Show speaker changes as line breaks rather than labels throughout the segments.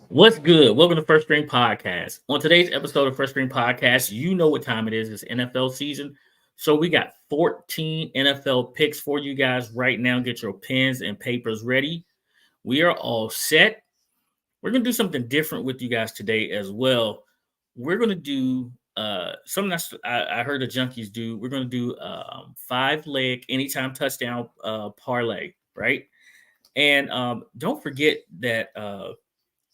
What's good? Welcome to First String Podcast. On today's episode of First String Podcast, you know what time it is. It's NFL season. So we got 14 NFL picks for you guys right now. Get your pens and papers ready. We are all set. We're going to do something different with you guys today as well. We're going to do something I heard the junkies do. We're going to do 5 leg anytime touchdown parlay, right? And don't forget that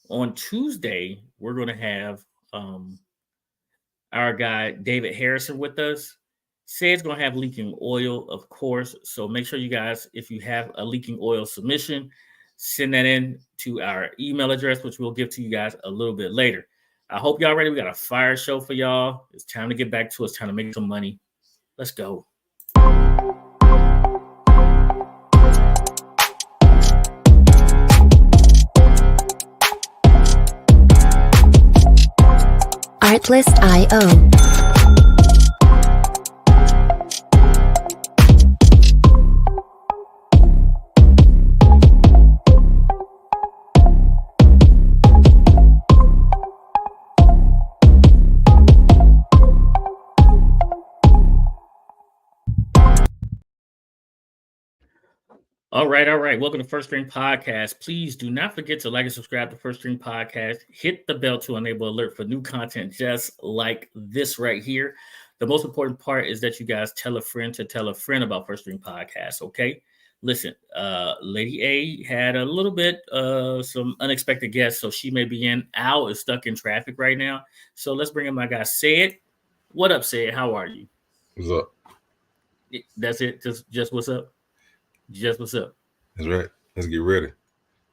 on Tuesday, we're going to have um, our guy David Harrison with us. Says going to have leaking oil, of course. So make sure you guys, if you have a leaking oil submission, send that in to our email address, which we'll give to you guys a little bit later. I hope y'all ready. We got a fire show for y'all. It's time to get back to us, time to make some money. Let's go.
Artlist.io.
All right, all right. Welcome to First String Podcast. Please do not forget to like and subscribe to First String Podcast. Hit the bell to enable alert for new content just like this right here. The most important part is that you guys tell a friend to tell a friend about First String Podcast, okay? Listen, Lady A had a little bit some unexpected guests, so she may be in. Al is stuck in traffic right now. So let's bring in my guy, Sayed. What up, Sayed? How are you?
What's up?
That's it? Just what's up? Just what's up?
That's right. Let's get ready.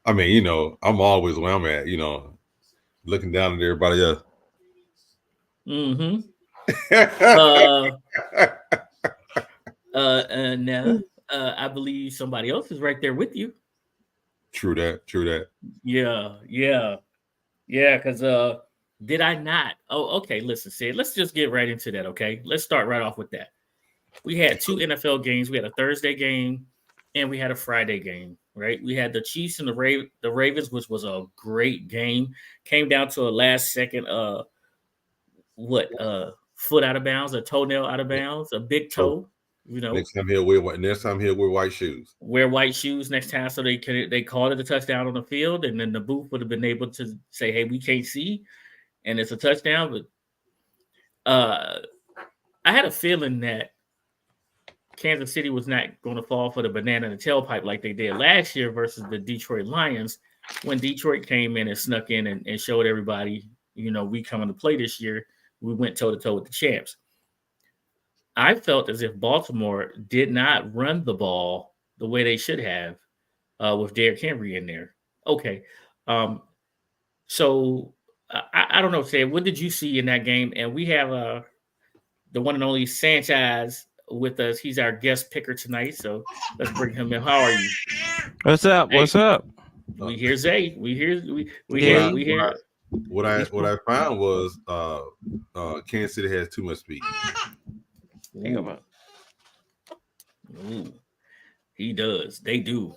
I mean, I'm always where I'm at, looking down at everybody else.
Mm-hmm. Now, I believe somebody else is right there with you.
True that.
Yeah. Because did I not? Oh, okay. Listen, Sid, let's just get right into that. Okay, let's start right off with that. We had 2 NFL games. We had a Thursday game and we had a Friday game. Right? We had the Chiefs and the Ravens, which was a great game. Came down to a last second foot out of bounds, a toenail out of bounds, a big toe.
Next time he'll wear white shoes.
Wear white shoes next time, so they called it a touchdown on the field, and then the booth would have been able to say, "Hey, we can't see," and it's a touchdown. But I had a feeling that Kansas City was not going to fall for the banana in the tailpipe like they did last year versus the Detroit Lions, when Detroit came in and snuck in and showed everybody, we coming to play this year. We went toe-to-toe with the champs. I felt as if Baltimore did not run the ball the way they should have with Derrick Henry in there. Okay. So I don't know, Sam, what did you see in that game? And we have the one and only Sanchez with us. He's our guest picker tonight, so let's bring him in. How are you?
What's up?
Hey,
What's up?
We hear Zay. We hear.
What I found was Kansas City has too much speed.
Ooh. He does. They do.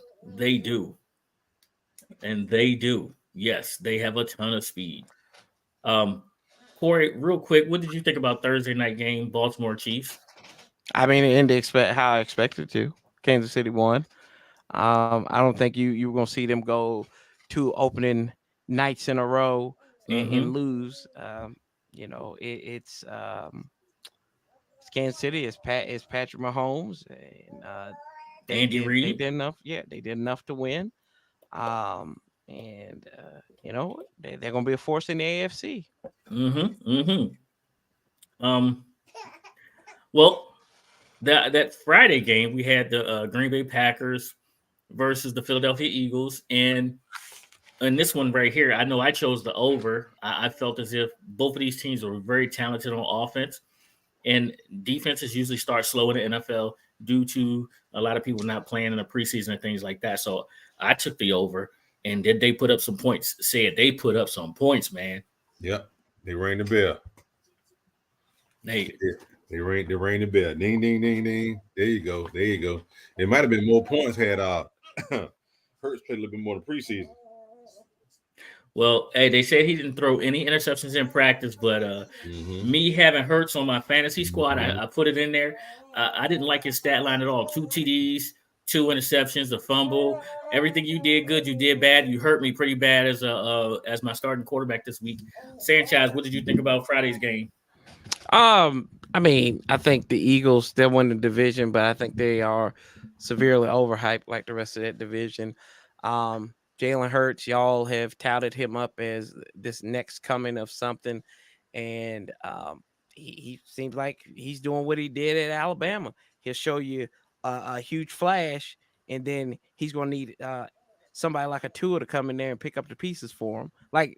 And they do. Yes, they have a ton of speed. Corey, real quick, what did you think about Thursday night game, Baltimore Chiefs?
I mean, it ended how I expected to. Kansas City won. I don't think you were gonna see them go 2 opening nights in a row and lose. It's Kansas City. It's Patrick Mahomes and
Andy Reid.
They did enough. Yeah, they did enough to win. They're gonna be a force in the AFC.
Well, that Friday game, we had the Green Bay Packers versus the Philadelphia Eagles, and in this one right here, I know I chose the over. I felt as if both of these teams were very talented on offense, and defenses usually start slow in the NFL due to a lot of people not playing in the preseason and things like that. So I took the over, and did they put up some points? Said they put up some points, man.
Yep, they rang the bell. They rang the bell. Ding, ding, ding, ding. There you go. It might have been more points had Hurts played a little bit more in the preseason.
Well, hey, they said he didn't throw any interceptions in practice, but me having Hurts on my fantasy squad, I put it in there. I didn't like his stat line at all. 2 TDs, 2 interceptions, a fumble. Everything you did good, you did bad. You hurt me pretty bad as my starting quarterback this week. Sanchez, what did you think about Friday's game?
I mean, I think the Eagles still win the division, but I think they are severely overhyped like the rest of that division. Jalen Hurts, y'all have touted him up as this next coming of something, and he seems like he's doing what he did at Alabama. He'll show you a huge flash, and then he's going to need somebody like a Tua to come in there and pick up the pieces for him. Like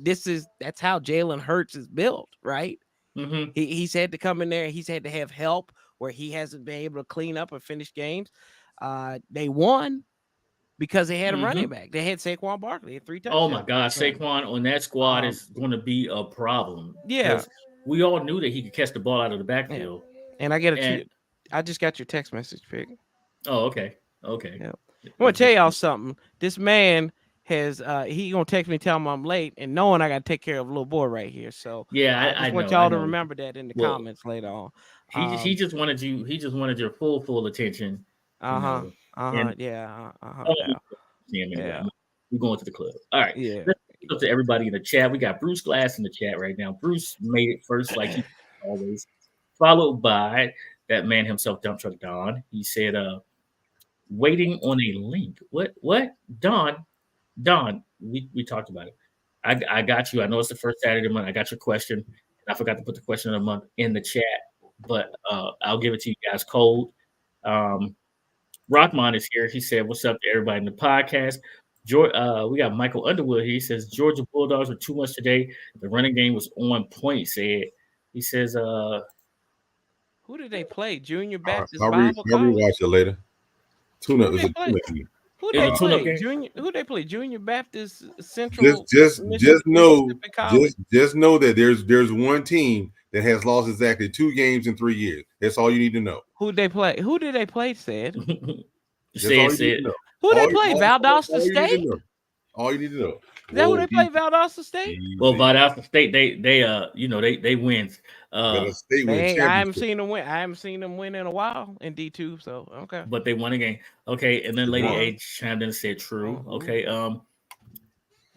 that's how Jalen Hurts is built, right?
Mm-hmm.
He's had to come in there. He's had to have help where he hasn't been able to clean up or finish games. They won because they had a running back. They had Saquon Barkley at 3 touchdowns.
Oh my God, Saquon on that squad is going to be a problem.
Yeah,
we all knew that he could catch the ball out of the backfield.
Yeah. And I just got your text message, Pick.
Oh, okay.
Yeah. I want to tell y'all something. This man has he gonna text me, tell me I'm late, and knowing I gotta take care of a little boy right here. So
yeah,
I want y'all to remember that in the comments later on.
He just wanted you. He just wanted your full attention.
Yeah.
We're going to the club. All right.
Yeah.
Let's go to everybody in the chat. We got Bruce Glass in the chat right now. Bruce made it first, like he always, followed by that man himself, Dump Truck Don. He said, "Waiting on a link." What? Don, we talked about it. I got you. I know it's the first Saturday of the month. I got your question. I forgot to put the question of the month in the chat, but I'll give it to you guys cold. Rockmon is here. He said, "What's up to everybody in the podcast?" We got Michael Underwood here. He says, "Georgia Bulldogs were too much today. The running game was on point." He says,
"Who did they play? Junior Baptist
I'll rewatch it later. Tune-up is a tune-up game.
Who they play? Junior Baptist Central.
Just know that there's one team that has lost exactly 2 games in 3 years. That's all you need to know.
Who did they play? Said.
Said.
Who they play? Valdosta State.
All you need to know.
Is that who they play? Valdosta State.
Well, Valdosta State, they win.
I haven't seen them win. I haven't seen them win in a while in D2. So okay.
But they won a game. Okay, and then Lady A chimed in and said, "True." Okay.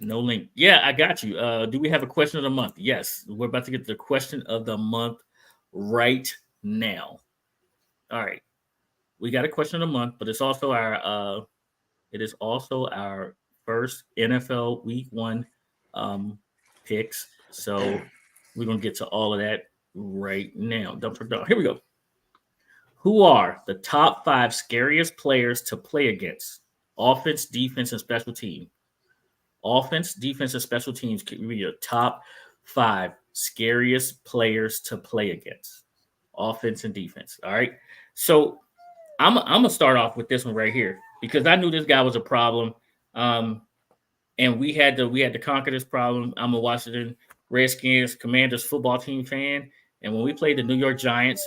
No link. Yeah, I got you. Do we have a question of the month? Yes, we're about to get the question of the month right now. All right, we got a question of the month, but it's also our first NFL Week 1 picks. So we're gonna get to all of that right now. Here we go. Who are the top 5 scariest players to play against? Offense, defense, and special team. Offense, defense, and special teams can be your top 5 scariest players to play against. Offense and defense. All right. So I'm gonna start off with this one right here because I knew this guy was a problem. And we had to conquer this problem. I'm a Washington Redskins Commanders football team fan. And when we played the New York Giants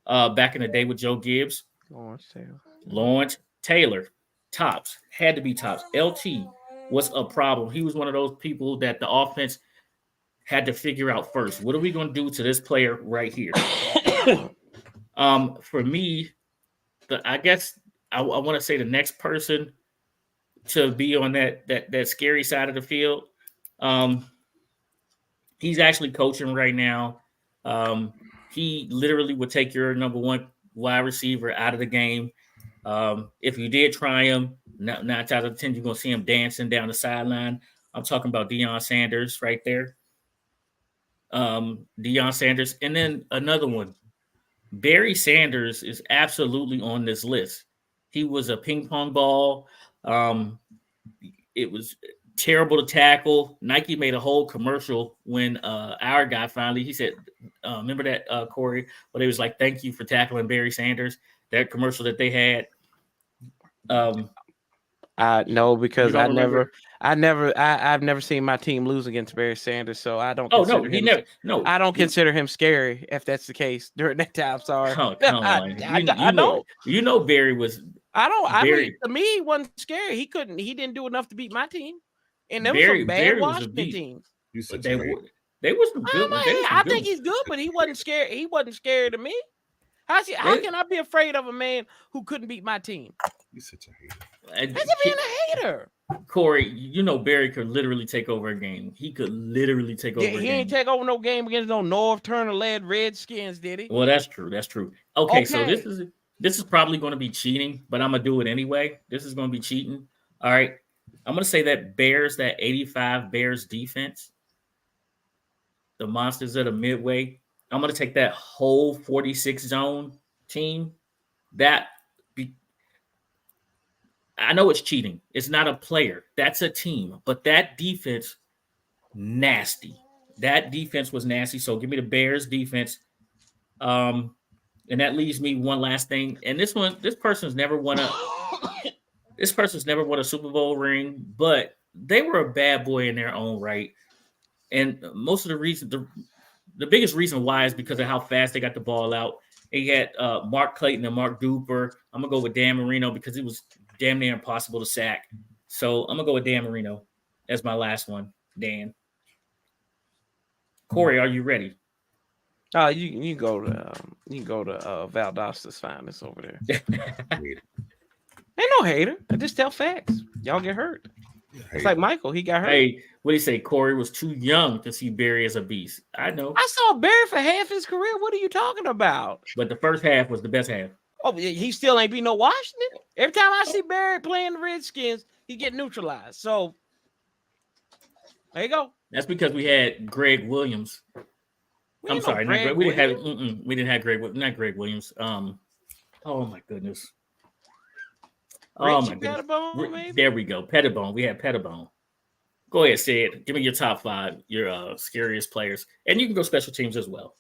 back in the day with Joe Gibbs, Lawrence Taylor, tops, had to be tops. LT was a problem. He was one of those people that the offense had to figure out first. What are we going to do to this player right here? For me, I guess I want to say the next person to be on that scary side of the field. He's actually coaching right now. He literally would take your number 1 wide receiver out of the game. If you did try him, 9 times out of 10, you're going to see him dancing down the sideline. I'm talking about Deion Sanders right there. Deion Sanders. And then another one, Barry Sanders is absolutely on this list. He was a ping pong ball. It was terrible to tackle. Nike made a whole commercial when our guy finally, he said, remember that, Corey? But it was like, "Thank you for tackling Barry Sanders." That commercial that they had.
No, because I've never seen my team lose against Barry Sanders, so I don't. I don't consider him scary if that's the case during that time. Sorry.
Oh, come on. You know Barry was.
I mean, to me, he wasn't scary. He didn't do enough to beat my team. And them some bad Washington teams.
You such
they was some good ones.
I think he's good, but he wasn't scared. He wasn't scary to me. How can I be afraid of a man who couldn't beat my team?
You such a hater.
That's being a hater.
Corey, you know Barry could literally take over a game. He could literally take over a game.
He ain't take over no game against no North Turner-led Redskins, did he?
Well, that's true. That's true. Okay, so this is probably going to be cheating, but I'm going to do it anyway. This is going to be cheating. All right. I'm going to say that 85 Bears defense, the monsters of the Midway, I'm going to take that whole 46 zone team. I know it's cheating. It's not a player. That's a team. But that defense, nasty. That defense was nasty. So give me the Bears defense. And that leaves me one last thing. And this person's never won a Super Bowl ring, but they were a bad boy in their own right. And most of the reason, the biggest reason why is because of how fast they got the ball out. They had Mark Clayton and Mark Duper. I'm going to go with Dan Marino because it was damn near impossible to sack. So I'm going to go with Dan Marino as my last one. Dan. Corey, are you ready?
You can go to Valdos's Finest over there. Ain't no hater. I just tell facts. Y'all get hurt. It's like Michael. He got hurt.
Hey, what do you say? Corey was too young to see Barry as a beast. I know.
I saw Barry for half his career. What are you talking about?
But the first half was the best half.
Oh, he still ain't beat no Washington. Every time I see Barry playing the Redskins, he get neutralized. So there you go.
That's because we had Greg Williams. I'm sorry, we didn't have Greg. Not Greg Williams. Oh my goodness. Oh my goodness.
Pettibone,
there we go. Pettibone. We had Pettibone. Go ahead, Sid. Give me your top 5, your scariest players, and you can go special teams as well.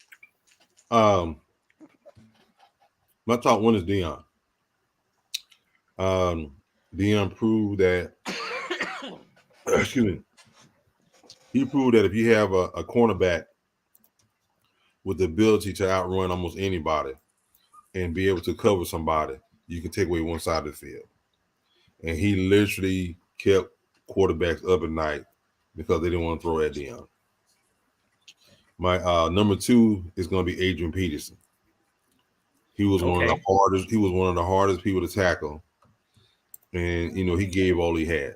My top one is Deion. Deion proved that. Excuse me. He proved that if you have a cornerback with the ability to outrun almost anybody and be able to cover somebody, you can take away one side of the field. And he literally kept quarterbacks up at night because they didn't want to throw at Deion. My number 2 is going to be Adrian Peterson. He was one of the hardest. He was one of the hardest people to tackle, and he gave all he had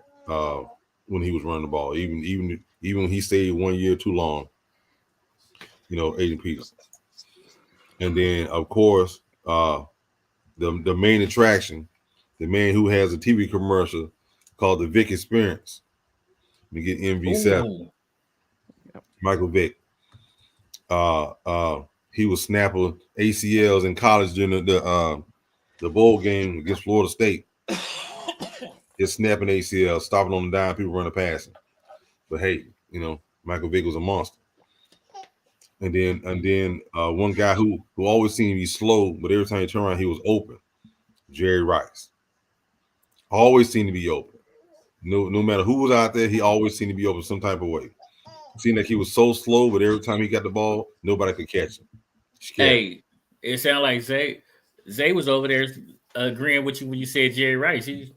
when he was running the ball. Even when he stayed 1 year too long. Adrian Peterson. And then of course the main attraction, the man who has a TV commercial called the Vic Experience. We get MV7. Michael Vick. He was snapping ACLs in college during the bowl game against Florida State. Just snapping ACL, stopping on the dime, people running past him. But hey, Michael Vick was a monster. And then one guy who always seemed to be slow, but every time he turned around, he was open. Jerry Rice. Always seemed to be open. No matter who was out there, he always seemed to be open some type of way. Seemed like he was so slow, but every time he got the ball, nobody could catch him.
Hey, it sounded like Zay was over there agreeing with you when you said Jerry Rice. He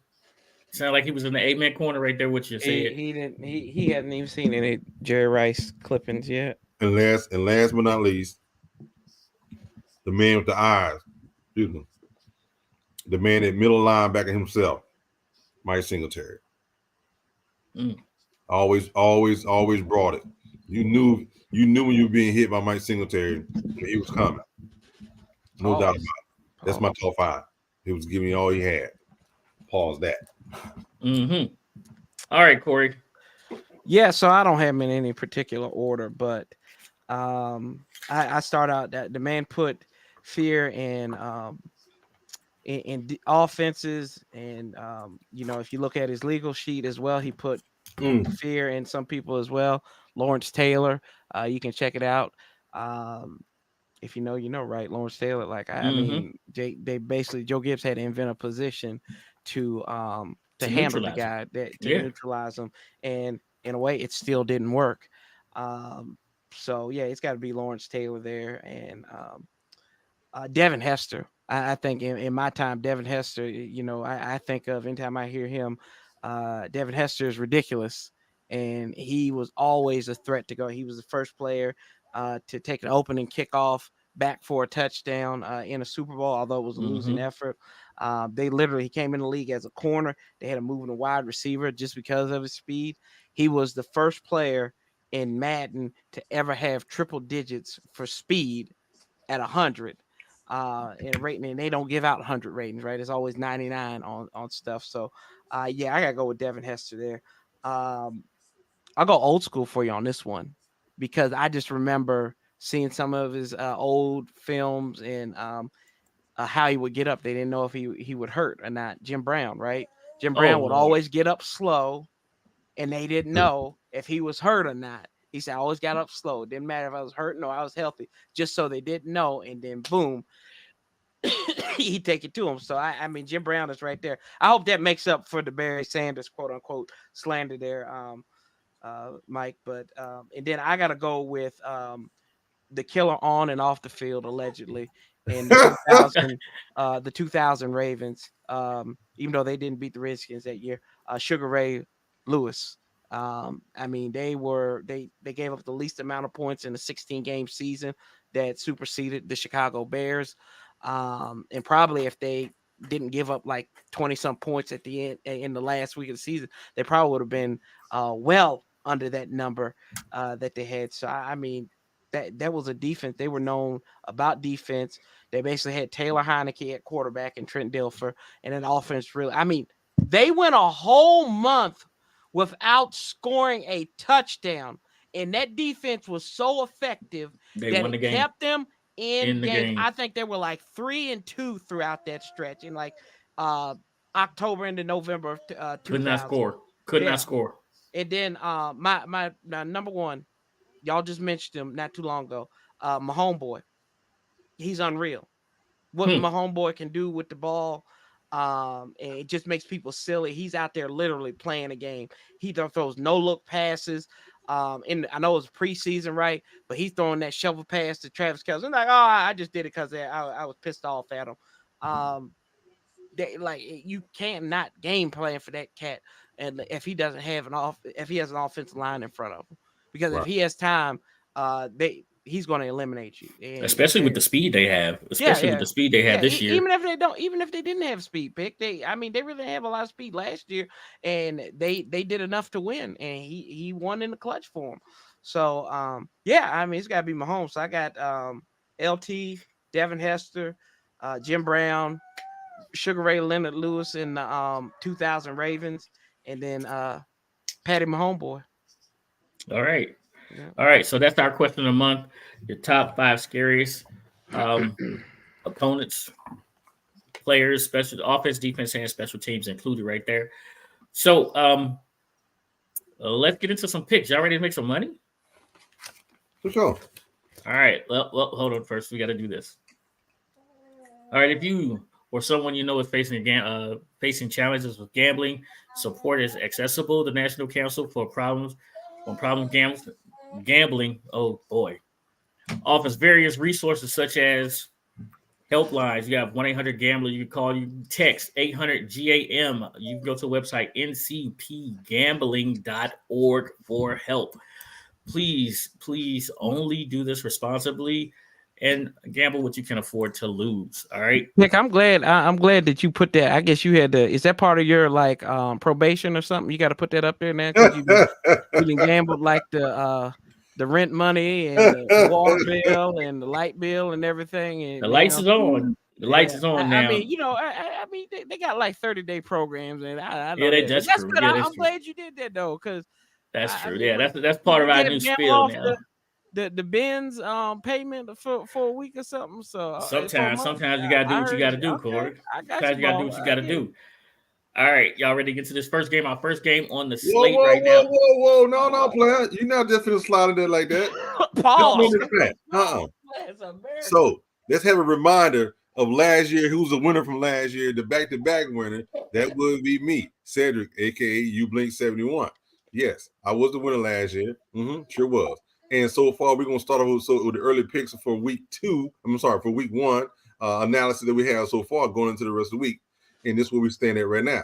sounded like he was in the 8-man corner right there with you.
He hadn't even seen any Jerry Rice clippings yet.
And last but not least, the man with the eyes, the man at middle linebacker himself, Mike Singletary. Always brought it. You knew when you were being hit by Mike Singletary, he was coming. No doubt about it. That's my top 5. He was giving you all he had. Pause that.
Mm-hmm. All right, Corey.
Yeah, so I don't have them in any particular order, but I start out that the man put fear in the offenses, and if you look at his legal sheet as well, he put fear in some people as well. Lawrence Taylor, you can check it out. If you know, right? Lawrence Taylor, I mean, they basically Joe Gibbs had to invent a position to handle the guy, neutralize him, and in a way, it still didn't work. So yeah, it's got to be Lawrence Taylor there, and Devin Hester. I think in my time, Devin Hester, I think of anytime I hear him, Devin Hester is ridiculous. and he was always a threat to go. He was the first player to take an opening kickoff back for a touchdown in a Super Bowl, although it was a losing effort. He came in the league as a corner. They had him moving a wide receiver just because of his speed. He was the first player in Madden to ever have triple digits for speed at 100 in rating, and they don't give out 100 ratings, right? It's always 99 on stuff. So yeah, I gotta go with Devin Hester there. I'll go old school for you on this one because I just remember seeing some of his old films and how he would get up. They didn't know if he would hurt or not. Jim Brown, right? Jim Brown would always get up slow, and they didn't know if he was hurt or not. He said, I always got up slow. It didn't matter if I was hurting or I was healthy, just so they didn't know. And then boom, he'd take it to him. So I mean, Jim Brown is right there. I hope that makes up for the Barry Sanders quote unquote slander there, Mike. But and then I gotta go with the killer on and off the field, allegedly, in the 2000 Ravens. Even though they didn't beat the Redskins that year, Sugar Ray Lewis. I mean, they gave up the least amount of points in a 16-game season that superseded the Chicago Bears. And probably if they didn't give up like 20-some points at the end in the last week of the season, they probably would have been well under that number that they had. So I mean, that was a defense. They were known about defense. They basically had Taylor Heineke at quarterback and Trent Dilfer, and an offense really. I mean, they went a whole month without scoring a touchdown, and that defense was so effective that it kept them in the game. I think they were like 3-2 throughout that stretch in like October into November of 2000.
Could not score.
And then my number one, y'all just mentioned him not too long ago, my homeboy. He's unreal. What my homeboy can do with the ball, and it just makes people silly. He's out there literally playing a game. He throws no-look passes. And I know it's preseason, right? But he's throwing that shovel pass to Travis Kelce. I'm like, oh, I just did it because I was pissed off at him. You can't not game plan for that cat, and if he doesn't have if he has an offensive line in front of him, because if he has time, he's going to eliminate you. And
especially with the speed they have. With the speed they have this year.
Even if they didn't have speed, pick they really have a lot of speed last year, and they did enough to win, and he won in the clutch for them. So I mean, it's got to be Mahomes. So I got LT, Devin Hester, Jim Brown, Sugar Ray Leonard Lewis in the 2000 Ravens, and then Patty Mahomes.
All right. Yeah. All right, so that's our question of the month. Your top 5 scariest opponents, players, special offense, defense, and special teams included right there. So let's get into some picks. Y'all ready to make some money?
For sure.
All right. Well, hold on first. We got to do this. All right. If you or someone you know is facing challenges with gambling, support is accessible. The National Council for Problem Gambling, oh boy, offers various resources such as helplines. You have 1-800-GAMBLER. You can call, you can text 800-GAM. You can go to the website ncpgambling.org for help. Please only do this responsibly and gamble what you can afford to lose. All right,
Nick, I'm glad that you put that. I guess you had is that part of your like probation or something? You got to put that up there now because you been gambled like the rent money and the water bill and the light bill and everything. And
the lights is on. The lights is on now.
I mean, I mean, they got like 30-day programs, and I know
that's true.
Good. I'm glad you did that though, because
that's true. That's part of our new spiel now.
The Benz payment for a week or something. So
sometimes you gotta do what you gotta do, Corey. Sometimes you gotta do what you gotta do. All right, y'all ready to get to this first game? Our first game on the slate right now.
Whoa, no, player. You're not just gonna slide it there like that.
Pause.
So let's have a reminder of last year. Who's the winner from last year? The back-to-back winner. That would be me, Cedric, aka You Blink 71. Yes, I was the winner last year. Sure was. And so far, we're gonna start off with the early picks for week 2. For week 1 analysis that we have so far going into the rest of the week. And this is where we stand at right now.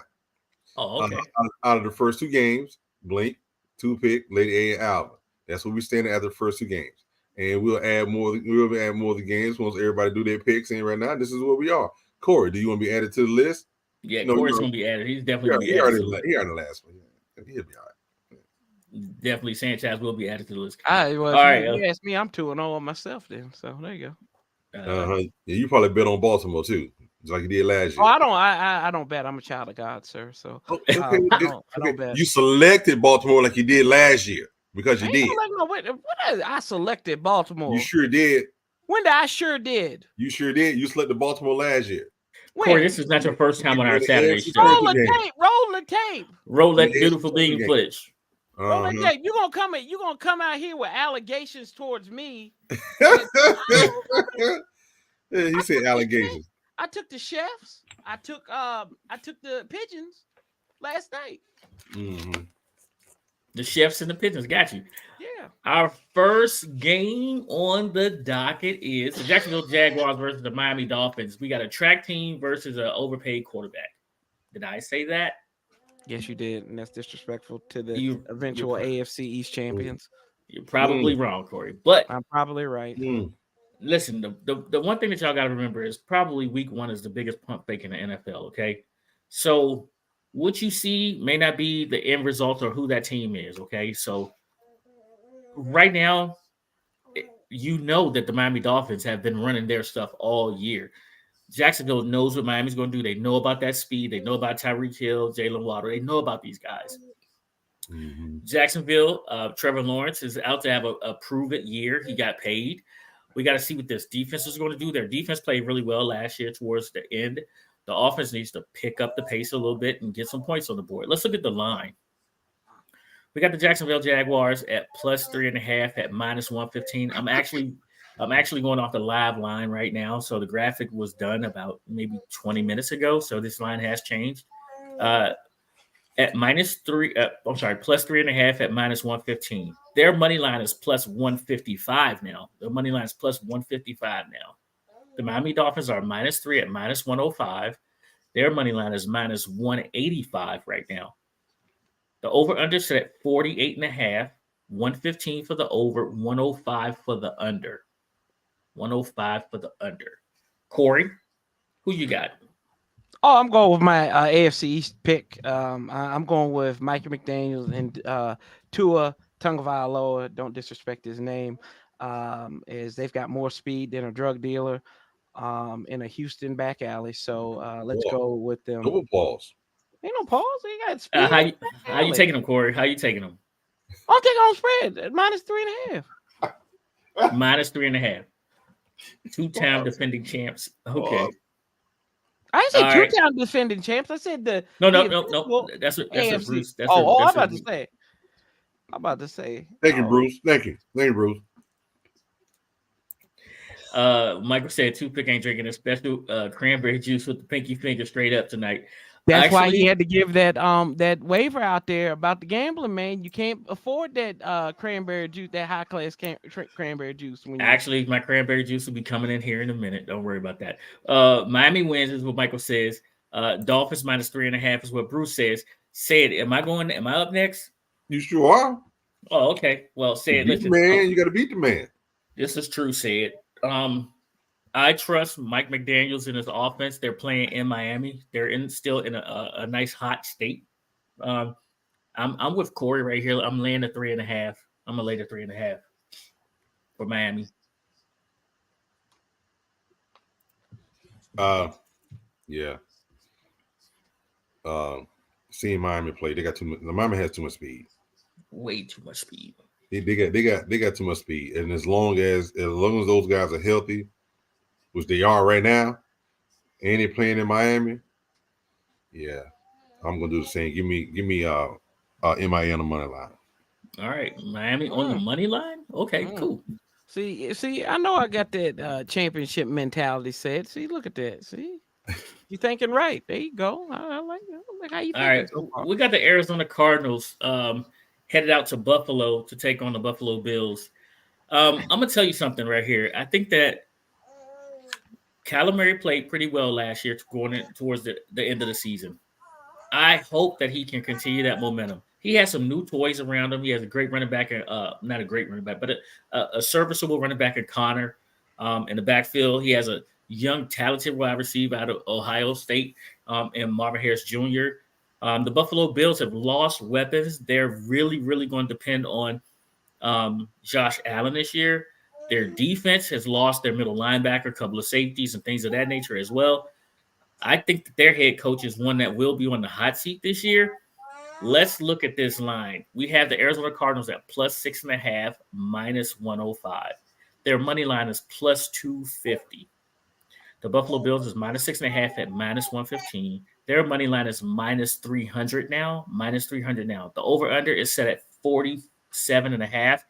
Oh, okay.
Out of the first 2 games, Blink 2-pick, Lady A Alvin. That's what we standing at the first 2 games. And we'll add more. We'll add more of the games once everybody do their picks. And right now, this is where we are. Corey, do you want to be added to the list?
Yeah,
No,
Corey's going to be added. He's definitely going to be
he
added.
already the last one. He'll be all right.
Definitely Sanchez will be added to the list.
All right. You asked me, I'm 2-0 myself then. So there you
go. Yeah, you probably bet on Baltimore too, just like you did last year.
Oh, I don't bet. I'm a child of God, sir. So
okay.
I don't bet.
You selected Baltimore like you did last year because you did.
I selected Baltimore.
You sure did.
When did I sure did?
You sure did. You selected Baltimore last year.
When?
Corey, this is not your first time on our Saturday show.
Roll the tape. Roll the tape.
Roll that beautiful bean footage.
Roll the tape. You're gonna come out here with allegations towards me.
He said allegations.
I took the chefs. I took the pigeons last night.
Mm-hmm.
The chefs and the pigeons got you.
Yeah.
Our first game on the docket is the Jacksonville Jaguars versus the Miami Dolphins. We got a track team versus an overpaid quarterback. Did I say that?
Yes, you did, and that's disrespectful to the eventual AFC East champions.
You're probably wrong, Corey, but
I'm probably right.
Listen, the one thing that y'all got to remember is probably week 1 is the biggest pump fake in the NFL, okay? So what you see may not be the end result or who that team is, okay? So right now, you know that the Miami Dolphins have been running their stuff all year. Jacksonville knows what Miami's going to do. They know about that speed. They know about Tyreek Hill, Jalen Waddle. They know about these guys. Mm-hmm. Jacksonville, Trevor Lawrence is out to have a prove-it year. He got paid. We got to see what this defense is going to do. Their defense played really well last year towards the end. The offense needs to pick up the pace a little bit and get some points on the board. Let's look at the line. We got the Jacksonville Jaguars at +3.5 at -115. I'm actually going off the live line right now. So the graphic was done about maybe 20 minutes ago. So this line has changed. At +3.5 at -115. Their money line is +155 now. Their money line is +155 now. The Miami Dolphins are -3 at -105. Their money line is -185 right now. The over-under set at 48.5, 115 for the over, 105 for the under. 105 for the under. Corey, who you got?
Oh, I'm going with my AFC East pick. I'm going with Mike McDaniels and Tua Tagovailoa. Don't disrespect his name. As they've got more speed than a drug dealer in a Houston back alley. So let's go with them.
Double pause.
Ain't no pause. They got speed.
How you taking them, Corey? How you taking them?
I'm taking on spread at -3.5.
-3.5. 2-time defending champs. Okay.
I didn't say two-time defending champs. I said the
no. That's what Bruce.
I'm about to say.
Thank you, Bruce. Thank you, Bruce.
Michael said 2-pick ain't drinking a special cranberry juice with the pinky finger straight up tonight.
That's why he had to give that waiver out there about the gambling, man. You can't afford that cranberry juice, that high class cranberry juice.
Actually, my cranberry juice will be coming in here in a minute. Don't worry about that. Miami wins is what Michael says. Dolphins -3.5 is what Bruce says. Say it. Am I up next?
You sure are.
Oh, okay. Well, say it.
Listen, man, you got to beat the man.
This is true. Say it. I trust Mike McDaniels in his offense. They're playing in Miami. They're still in a nice hot state. I'm with Corey right here. I'm laying the 3.5. I'm gonna lay the 3.5 for Miami.
Yeah. Seeing Miami play, they got too much. Miami has too much speed.
Way too much speed.
They got too much speed, and as long as those guys are healthy, which they are right now, and they're playing in Miami, yeah, I'm gonna do the same. Give me MIA on the money line.
All right, Miami on the money line. Okay, cool.
See, I know I got that championship mentality set. See, look at that. See, you thinking right? There you go. I like how you.
All right, we got the Arizona Cardinals headed out to Buffalo to take on the Buffalo Bills. I'm gonna tell you something right here. I think that Kyler Murray played pretty well last year going towards the end of the season. I hope that he can continue that momentum. He has some new toys around him. He has a great running back, not a great running back, but a serviceable running back in Connor. In the backfield, he has a young, talented wide receiver out of Ohio State, and Marvin Harris Jr. The Buffalo Bills have lost weapons. They're really, really going to depend on Josh Allen this year. Their defense has lost their middle linebacker, a couple of safeties, and things of that nature as well. I think that their head coach is one that will be on the hot seat this year. Let's look at this line. We have the Arizona Cardinals at +6.5, -105. Their money line is +250. The Buffalo Bills is -6.5 at -115. Their money line is -300 now. -300 now. The over/under is set at 47.5.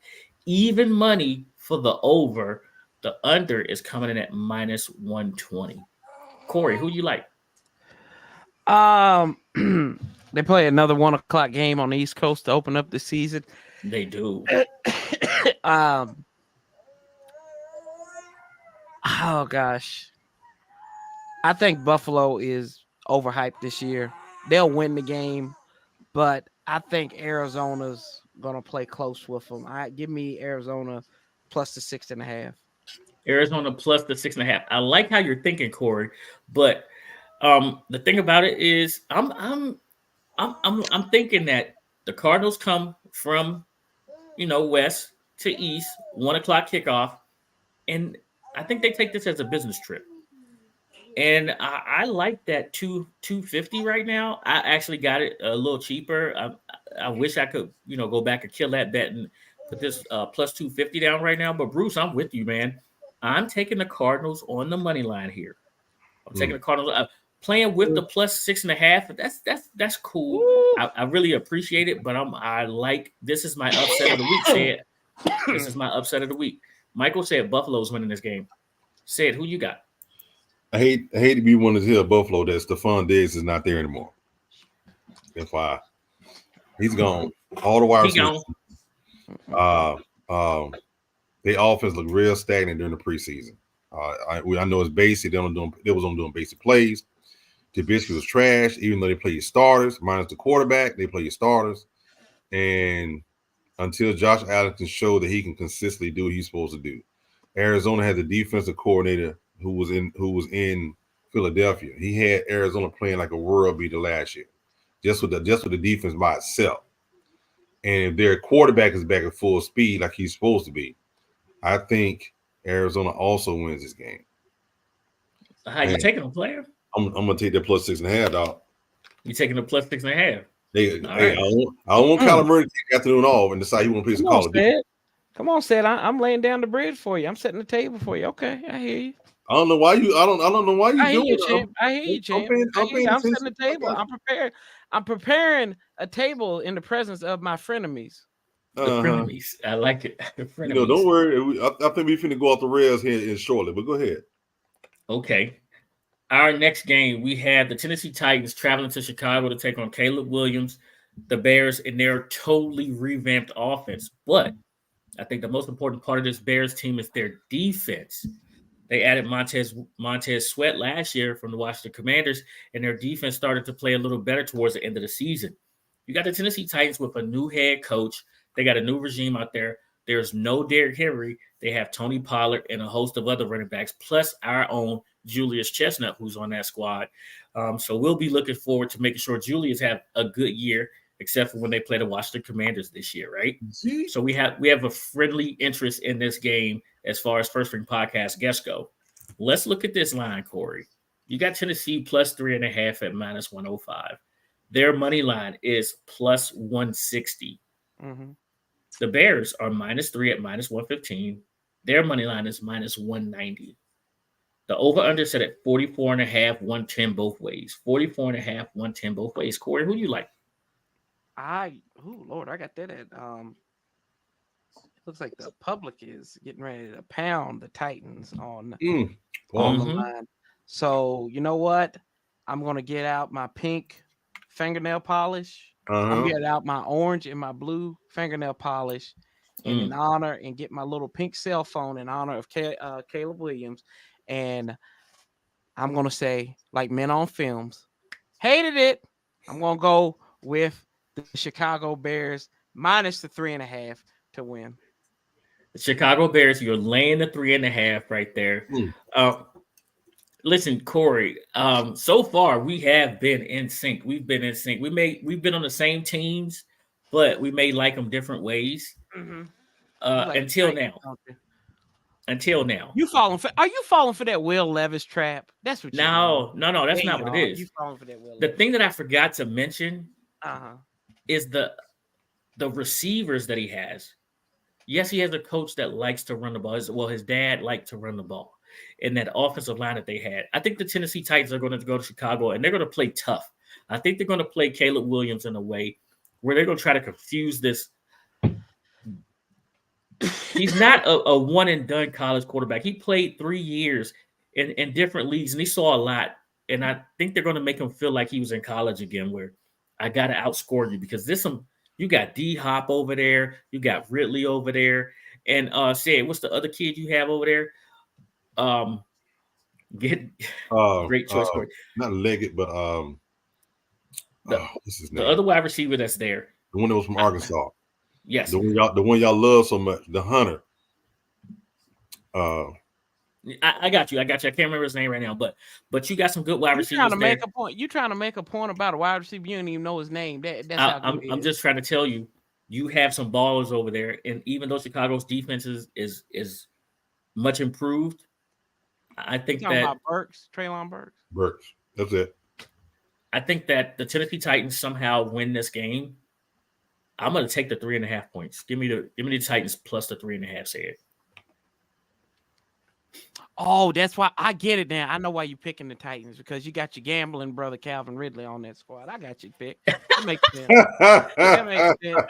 Even money for the over. The under is coming in at -120. Corey, who you like?
They play another 1 o'clock game on the East Coast to open up the season.
They do.
Oh gosh, I think Buffalo is overhyped this year. They'll win the game, but I think Arizona's gonna play close with them. Give me Arizona plus the 6.5.
Arizona plus the 6.5. I like how you're thinking, Corey, but the thing about it is, I'm thinking that the Cardinals come from, west to east, 1 o'clock kickoff, and I think they take this as a business trip. And I like that 250 right now. I actually got it a little cheaper. I wish I could, go back and kill that bet and put this plus 250 down right now. But Bruce, I'm with you, man. I'm taking the Cardinals on the money line here. I'm taking the Cardinals. Playing with the +6.5. That's cool. I really appreciate it. But I like this is my upset of the week. Said this is my upset of the week. Michael said Buffalo's winning this game. Said who you got?
I hate to be one of the Buffalo that Stephon Diggs is not there anymore. That's why he's gone. All the wide receivers. Their offense looked real stagnant during the preseason. I know it's basic. They was on doing basic plays. Trubisky was trash, even though they play your starters, minus the quarterback. They play your starters, and until Josh Allen can show that he can consistently do what he's supposed to do, Arizona has a defensive coordinator who was in Philadelphia. He had Arizona playing like a world beater last year, just with the defense by itself. And if their quarterback is back at full speed like he's supposed to be, I think Arizona also wins this game.
How you taking a player?
I'm gonna take that +6.5, dog.
You taking the +6.5?
I want Kyler Murray to take the afternoon off and decide he want to play some Call of Duty.
Come on, Seth. I'm laying down the bridge for you. I'm setting the table for you. Okay, I hear you.
I don't know why you. I don't know why you doing it.
I hear you, champ. I'm setting the table. I'm prepared. I'm preparing a table in the presence of my frenemies.
The frenemies. I like it. The frenemies.
Don't worry. I think we finna go off the rails here shortly. But go ahead.
Okay. Our next game, we have the Tennessee Titans traveling to Chicago to take on Caleb Williams, the Bears, in their totally revamped offense. But I think the most important part of this Bears team is their defense. They added Montez Sweat last year from the Washington Commanders, and their defense started to play a little better towards the end of the season. You got the Tennessee Titans with a new head coach. They got a new regime out there. There's no Derrick Henry. They have Tony Pollard and a host of other running backs, plus our own Julius Chestnut, who's on that squad. So we'll be looking forward to making sure Julius have a good year, except for when they play the Washington Commanders this year, right? So we have a friendly interest in this game as far as First Ring Podcast guests go. Let's look at this line, Corey. You got Tennessee +3.5 at -105. Their money line is +160.
Mm-hmm.
The Bears are -3 at -115. Their money line is -190. The over-under set at 44.5, 110 both ways. 44.5, 110 both ways. Corey, who do you like?
Lord, I got that at it looks like the public is getting ready to pound the Titans on the line. So you know what? I'm gonna get out my pink fingernail polish. I'm gonna get out my orange and my blue fingernail polish in honor and get my little pink cell phone in honor of Caleb Williams. And I'm gonna say, like Men on Films, hated it. I'm gonna go with the Chicago Bears minus the 3.5 to win.
The Chicago Bears, you're laying the 3.5 right there. Listen, Corey. So far we have been in sync. We've been in sync. We've been on the same teams, but we may like them different ways.
Mm-hmm.
Until now. Until now.
Are you falling for that Will Levis trap? That's what you
No, that's not what it is.
You falling for that Will
The
Levis.
thing that I forgot to mention is the receivers that he has. Yes, he has a coach that likes to run the ball. Well, his dad liked to run the ball. And that offensive line that they had. I think the Tennessee Titans are going to go to Chicago, and they're going to play tough. I think they're going to play Caleb Williams in a way where they're going to try to confuse this. He's not a one-and-done college quarterback. He played 3 years in different leagues, and he saw a lot. And I think they're going to make him feel like he was in college again, where I got to outscore you because you got D-Hop over there. You got Ridley over there. And what's the other kid you have over there? Great choice, Corey.
Not Leggett, but what's his name?
The other wide receiver that's there.
The one that was from Arkansas.
Yes.
The one y'all love so much, the Hunter.
I got you. I can't remember his name right now, but you got some good wide receivers.
Trying to make a point. You trying to make a point about a wide receiver? You don't even know his name.
I'm just trying to tell you, you have some ballers over there, and even though Chicago's defense is much improved, I think that
about Burks, Treylon
Burks. That's it.
I think that the Tennessee Titans somehow win this game. I'm going to take the 3.5 points. Give me the Titans plus the 3.5. Say it.
Oh, that's why I get it now. I know why you're picking the Titans because you got your gambling brother Calvin Ridley on that squad. I got you picked. That makes sense. That makes sense.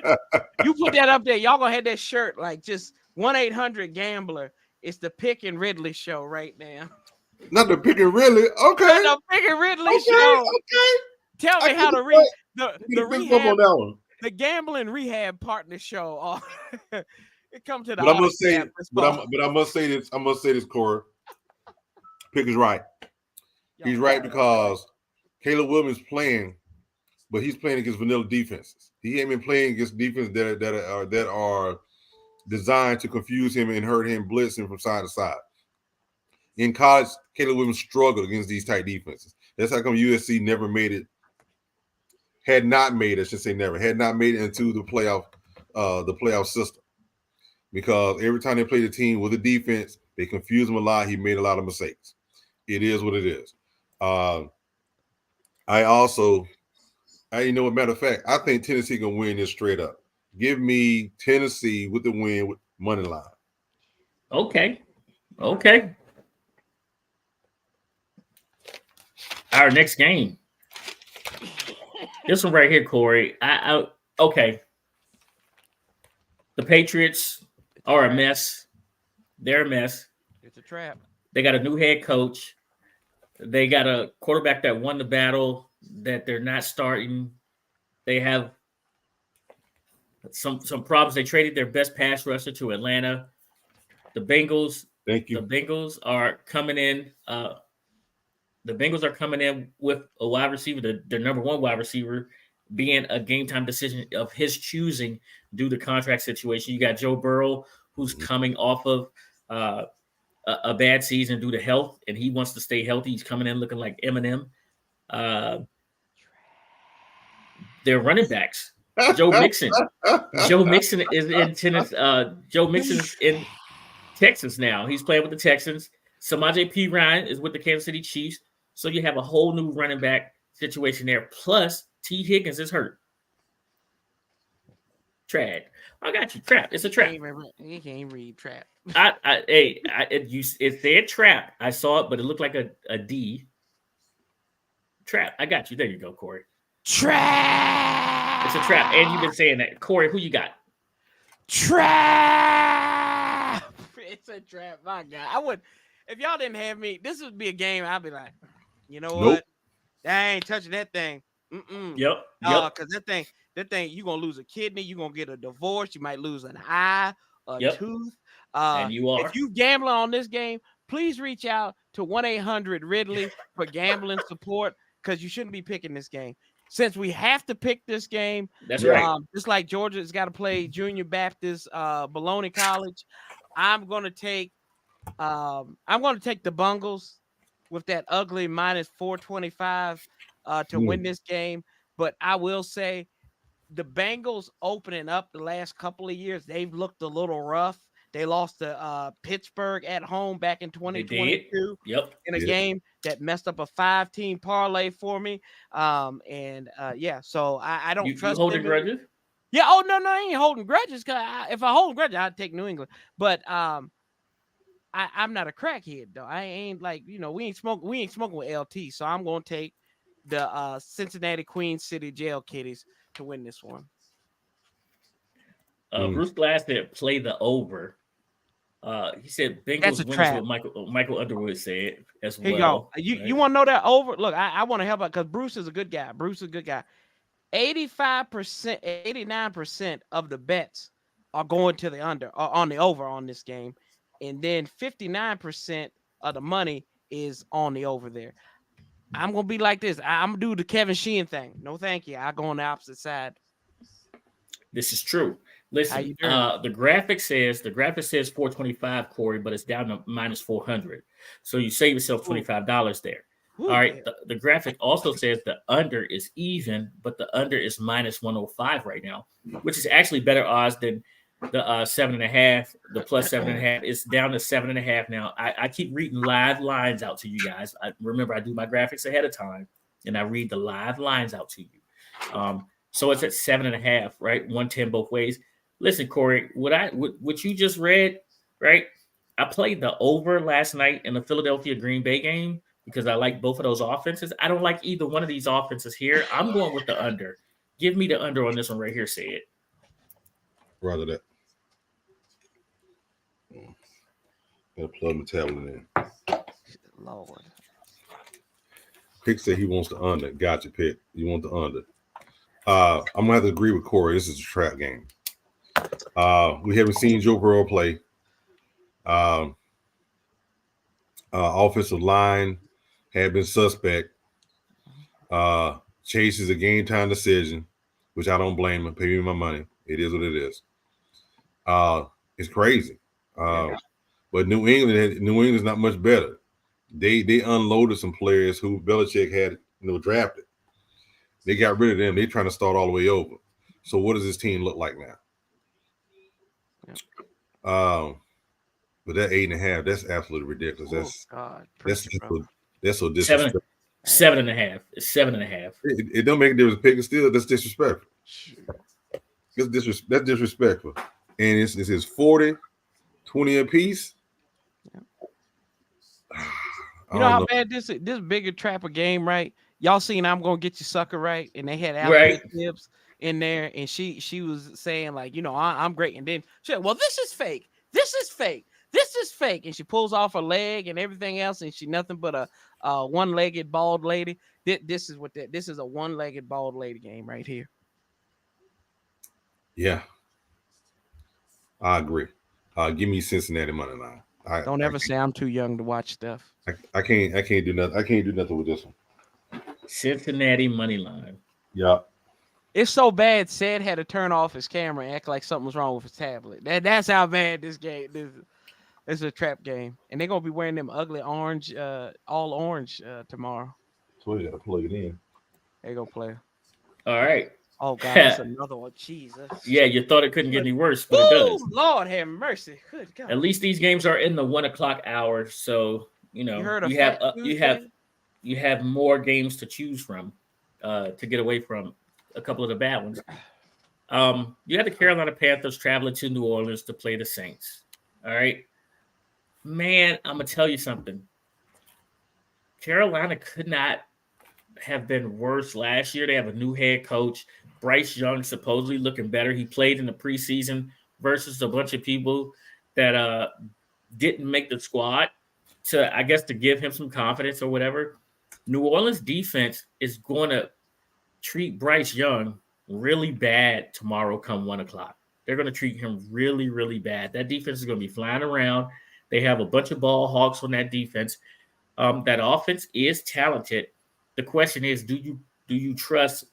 You put that up there. Y'all gonna have that shirt like just 1-800-GAMBLER. It's the Pick and Ridley show right now.
Not the Pick and Ridley. Okay.
Not the Pick and Ridley show.
Okay.
Tell me how to read the rehab on that one. The Gambling Rehab Partner Show. It comes to the.
But I must say this, Corey. Pick is right. He's right because Caleb Williams playing, but he's playing against vanilla defenses. He ain't been playing against defenses that are designed to confuse him and hurt him, blitz him from side to side. In college, Caleb Williams struggled against these tight defenses. That's how come USC had not made it into the playoff system. Because every time they played a team with a defense, they confused him a lot. He made a lot of mistakes. It is what it is. Matter of fact, I think Tennessee can win this straight up. Give me Tennessee with the win with money line.
Okay. Our next game. This one right here, Corey. Okay. The Patriots are a mess. They're a mess.
It's a trap.
They got a new head coach. They got a quarterback that won the battle that they're not starting. They have some problems. They traded their best pass rusher to Atlanta. The Bengals.
Thank you.
The Bengals are coming in. The Bengals are coming in with a wide receiver, their number one wide receiver, being a game time decision of his choosing due to contract situation. You got Joe Burrow, who's coming off of a bad season due to health, and he wants to stay healthy. He's coming in looking like Eminem. Their running backs, Joe Mixon. Joe Mixon is in tennis. Joe Mixon is in Texas now. He's playing with the Texans. Samaje Perine is with the Kansas City Chiefs. So you have a whole new running back situation there. Plus, T. Higgins is hurt. Trap. I got you. Trap. It's a trap.
You can't read trap.
It said trap. I saw it, but it looked like a D. Trap. I got you. There you go, Corey.
Trap.
It's a trap. And you've been saying that. Corey, who you got?
Trap. It's a trap. My God. I would, if y'all didn't have me, this would be a game I'd be like, you know what? I ain't touching that thing.
Yep.
Because that thing, you're gonna lose a kidney, you're gonna get a divorce, you might lose an eye, a tooth.
And you are.
If you gambling on this game, please reach out to 1-800-RIDLEY for gambling support because you shouldn't be picking this game. since we have to pick this game,
That's right.
just like Georgia's got to play Junior Baptist Bologna College, I'm going to take the Bungles with that ugly minus 425 to win this game. But I will say the Bengals opening up the last couple of years, they've looked a little rough. They lost to Pittsburgh at home back in 2022 in a game that messed up a 5-team parlay for me. So I don't trust
you holding grudges?
Yeah. Oh, no, I ain't holding grudges. Because if I hold grudges, I'd take New England. But I'm not a crackhead, though. I ain't like, we ain't smoking with LT. So I'm going to take the Cincinnati Queen City Jail Kitties to win this one.
Bruce Glass said play the over. He said Bengals wins what Michael Underwood said as well.
Here you go. You want to know that over? Look, I want to help out because Bruce is a good guy. 85%, 89% of the bets are going to the under or on the over on this game. And then 59% of the money is on the over there. I'm going to be like this. I'm going to do the Kevin Sheehan thing. No, thank you. I go on the opposite side.
This is true. Listen, the graphic says 425, Corey, but it's down to minus 400. So you save yourself $25 there. All right. The graphic also says the under is even, but the under is minus 105 right now, which is actually better odds than the 7.5. The plus 7.5 is down to 7.5 now. I keep reading live lines out to you guys. Remember, I do my graphics ahead of time, and I read the live lines out to you. So it's at 7.5, right? 110 both ways. Listen, Corey, what you just read, right? I played the over last night in the Philadelphia Green Bay game because I like both of those offenses. I don't like either one of these offenses here. I'm going with the under. Give me the under on this one right here, say it.
Rather that. Gotta plug my tablet in.
Lord.
Pick said he wants the under. Gotcha, Pick. You want the under. I'm gonna have to agree with Corey. This is a trap game. We haven't seen Joe Burrow play. Offensive line had been suspect. Chase is a game time decision, which I don't blame him. Pay me my money. It is what it is. It's crazy. But New England is not much better. They unloaded some players who Belichick had drafted. They got rid of them. They're trying to start all the way over. So what does this team look like now? But that 8.5, that's absolutely ridiculous. That's so disrespectful.
7.5. It's 7.5.
It don't make a difference. Pick still, that's disrespectful. That's disrespectful. And it's 40, 20 apiece.
You know how bad this bigger trapper game, right? Y'all seen I'm Gonna Get You Sucker, right? And they had Alex Gibbs in there, and she was saying like, I'm great, and then she said, well, this is fake, and she pulls off her leg and everything else, and she nothing but a one-legged bald lady. This is a one-legged bald lady game right here.
Yeah, I agree. Give me Cincinnati money line.
Don't ever say I'm too young to watch stuff.
I can't do nothing. I can't do nothing with this one.
Cincinnati money line.
Yeah.
It's so bad. Said had to turn off his camera and act like something was wrong with his tablet. That's how bad this game is. It's a trap game, and they're gonna be wearing them ugly orange, all orange tomorrow.
So you gotta plug it in.
There you go, player.
All right.
Oh God, that's another one. Jesus.
Yeah, you thought it couldn't get any worse, but it does.
Lord have mercy. Good God.
At least these games are in the 1 o'clock hour, so you have more games to choose from to get away from a couple of the bad ones. You had the Carolina Panthers traveling to New Orleans to play the Saints. All right, man, I'm gonna tell you something. Carolina could not have been worse last year. They have a new head coach. Bryce Young supposedly looking better. He played in the preseason versus a bunch of people that didn't make the squad to give him some confidence or whatever. New Orleans defense is going to treat Bryce Young really bad tomorrow come 1 o'clock. They're going to treat him really, really bad. That defense is going to be flying around. They have a bunch of ball hawks on that defense. That offense is talented. The question is, do you trust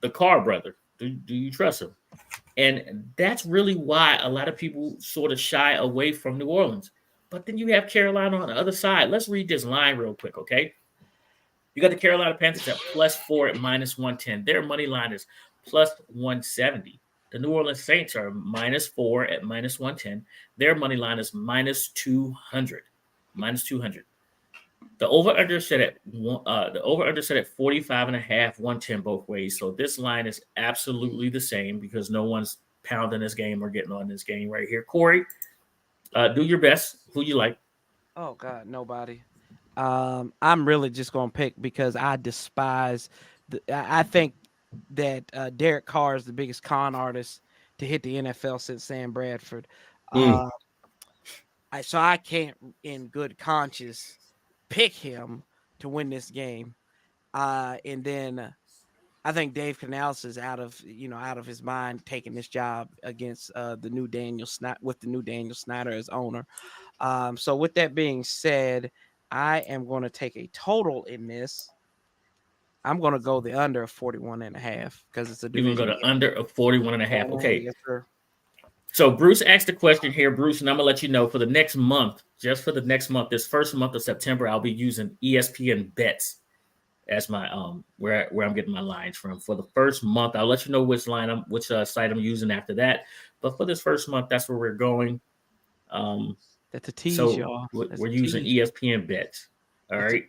the Carr brother. Do you trust him? And that's really why a lot of people sort of shy away from New Orleans. But then you have Carolina on the other side. Let's read this line real quick, okay? You got the Carolina Panthers at +4 at -110. Their money line is +170. The New Orleans Saints are -4 at -110. Their money line is -200. -200. The over/under set at 45.5, 110 both ways. So this line is absolutely the same because no one's pounding this game or getting on this game right here. Corey, do your best. Who you like?
Oh God, nobody. I'm really just gonna pick because I despise. I think that Derek Carr is the biggest con artist to hit the NFL since Sam Bradford. So I can't, in good conscience, pick him to win this game. And then I think Dave Canales is out of his mind taking this job against the new Daniel Snyder as owner. So with that being said, I am going to take a total in this. I'm going to go the under of 41.5 because it's a
You're going to go to under of 41.5. Okay.
Yes, sir.
So Bruce asked a question here, Bruce, and I'm gonna let you know for the next month, just for the next month, this first month of September, I'll be using ESPN Bets as my where I'm getting my lines from. For the first month, I'll let you know which site I'm using after that. But for this first month, that's where we're going.
That's a tease,
so
y'all.
We're using ESPN Bets. All right.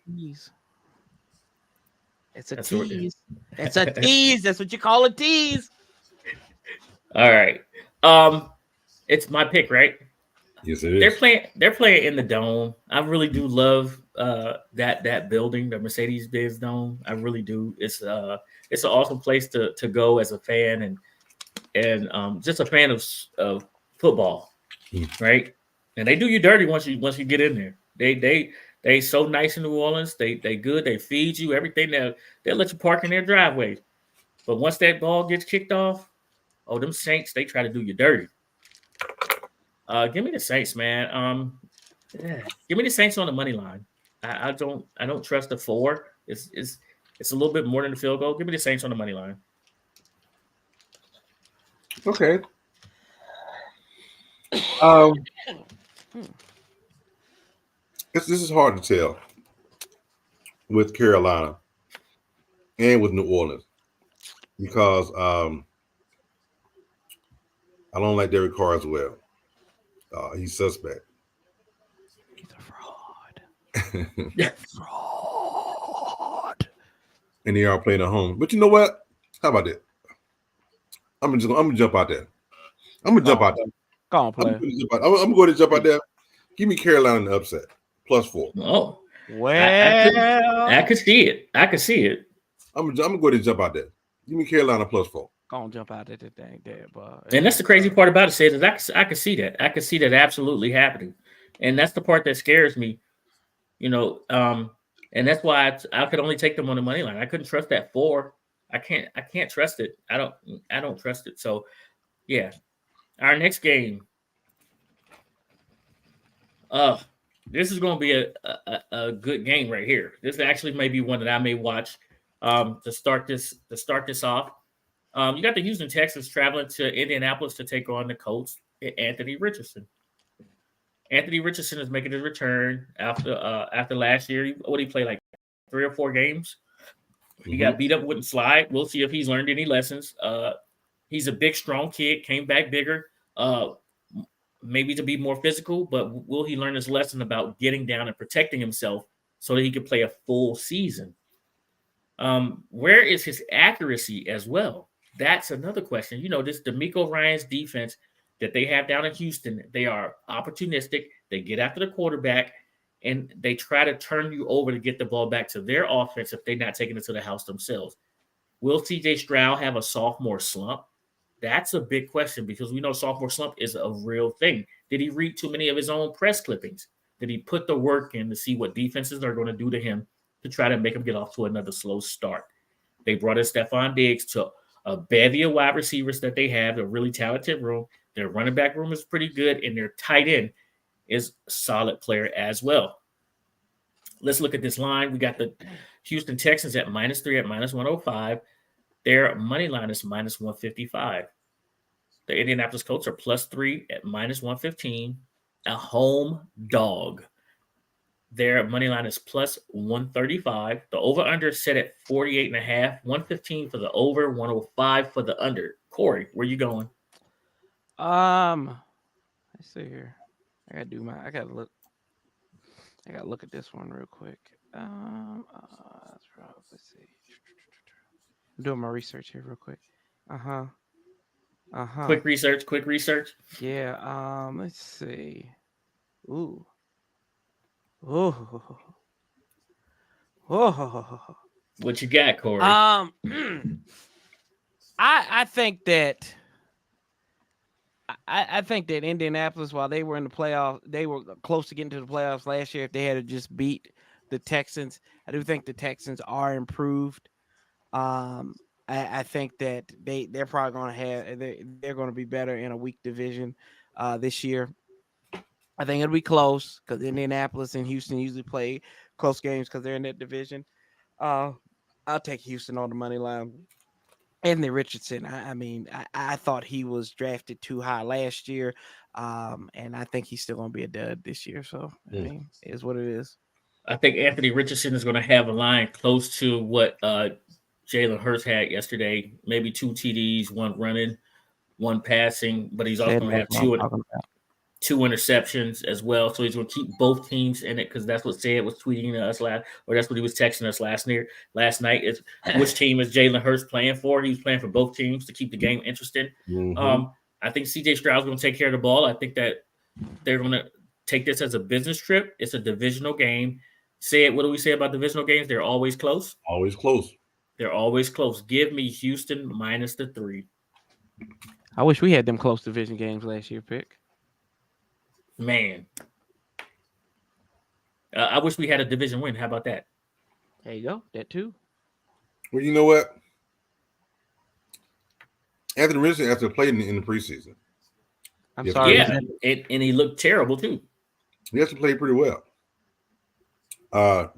It's a tease. It's a tease. That's what you call a tease.
All right. It's my pick, right?
Yes, it is.
They're playing in the Dome. I really do love that building, the Mercedes-Benz Dome. I really do. It's an awesome place to go as a fan and just a fan of football, right? And they do you dirty once you get in there. They so nice in New Orleans. They good. They feed you everything. They'll let you park in their driveway. But once that ball gets kicked off, oh, them Saints, they try to do you dirty. Give me the Saints, man. Give me the Saints on the money line. I don't trust the 4. It's a little bit more than the field goal. Give me the Saints on the money line.
Okay. This is hard to tell with Carolina and with New Orleans because I don't like Derek Carr as well. He's suspect.
He's a fraud. Fraud.
And they are playing at home. But you know what? How about that? I'm gonna jump out there. I'm gonna jump out there.
Go on, player.
I'm going to jump out there. Give me Carolina in the upset. +4.
Oh,
well,
I could see it. I could see it.
I'm gonna go ahead and jump out there. Give me Carolina +4.
Go on, jump out there, dang there, bro.
And that's the crazy part about it, Sid, is I could see that. I could see that absolutely happening. And that's the part that scares me, and that's why I could only take them on the money line. I couldn't trust that 4. I can't trust it. I don't trust it. So yeah. Our next game. This is going to be a good game right here. This actually may be one that I may watch to start this off. You got the Houston Texans traveling to Indianapolis to take on the Colts. Anthony Richardson. Anthony Richardson is making his return after last year. What did he play, like 3 or 4 games? He got beat up, wouldn't slide. We'll see if he's learned any lessons. He's a big, strong kid, came back bigger, maybe to be more physical, but will he learn his lesson about getting down and protecting himself so that he can play a full season? Where is his accuracy as well? That's another question. This DeMeco Ryans defense that they have down in Houston, they are opportunistic. They get after the quarterback, and they try to turn you over to get the ball back to their offense if they're not taking it to the house themselves. Will C.J. Stroud have a sophomore slump? That's a big question because we know sophomore slump is a real thing. Did he read too many of his own press clippings? Did he put the work in to see what defenses are going to do to him to try to make him get off to another slow start? They brought in Stephon Diggs to a bevy of wide receivers that they have, a really talented room. Their running back room is pretty good, and their tight end is a solid player as well. Let's look at this line. We got the Houston Texans at -3 at -105. Their money line is minus 155. The Indianapolis Colts are +3 at minus 115. A home dog. Their money line is plus 135. The over-under is set at 48.5. 115 for the over, 105 for the under. Corey, where you going?
Let's see here. I gotta look at this one real quick. Let's see. I'm doing my research here real quick.
Quick research.
Yeah. Let's see. Ooh. Oh.
What you got, Corey?
I think that I think that Indianapolis, while they were in the playoffs, they were close to getting to the playoffs last year. If they had to just beat the Texans, I do think the Texans are improved. I think that they're probably going to have they're going to be better in a weak division this year. I think it'll be close because Indianapolis and Houston usually play close games because they're in that division. I'll take Houston on the money line. Anthony Richardson, I thought he was drafted too high last year, and I think he's still going to be a dud this year. So, I mean, it is what it is.
I think Anthony Richardson is going to have a line close to what Jalen Hurts had yesterday. Maybe 2 TDs, 1 running, 1 passing, but he's also going to have 2 interceptions as well. So he's going to keep both teams in it because that's what Sayed was tweeting to us that's what he was texting us last night is which team is Jalen Hurts playing for. He's playing for both teams to keep the game interesting.
Mm-hmm.
I think CJ Stroud's going to take care of the ball. I think that they're going to take this as a business trip. It's a divisional game. Sayed, what do we say about divisional games? They're always close.
Always close.
They're always close. Give me Houston minus the 3.
I wish we had them close division games last year, Pick.
Man, I wish we had a division win. How about that?
There you go. That too.
Well, you know what? Anthony Richardson has to play in the preseason.
I'm sorry.
Yeah, and he looked terrible too.
He has to play pretty well.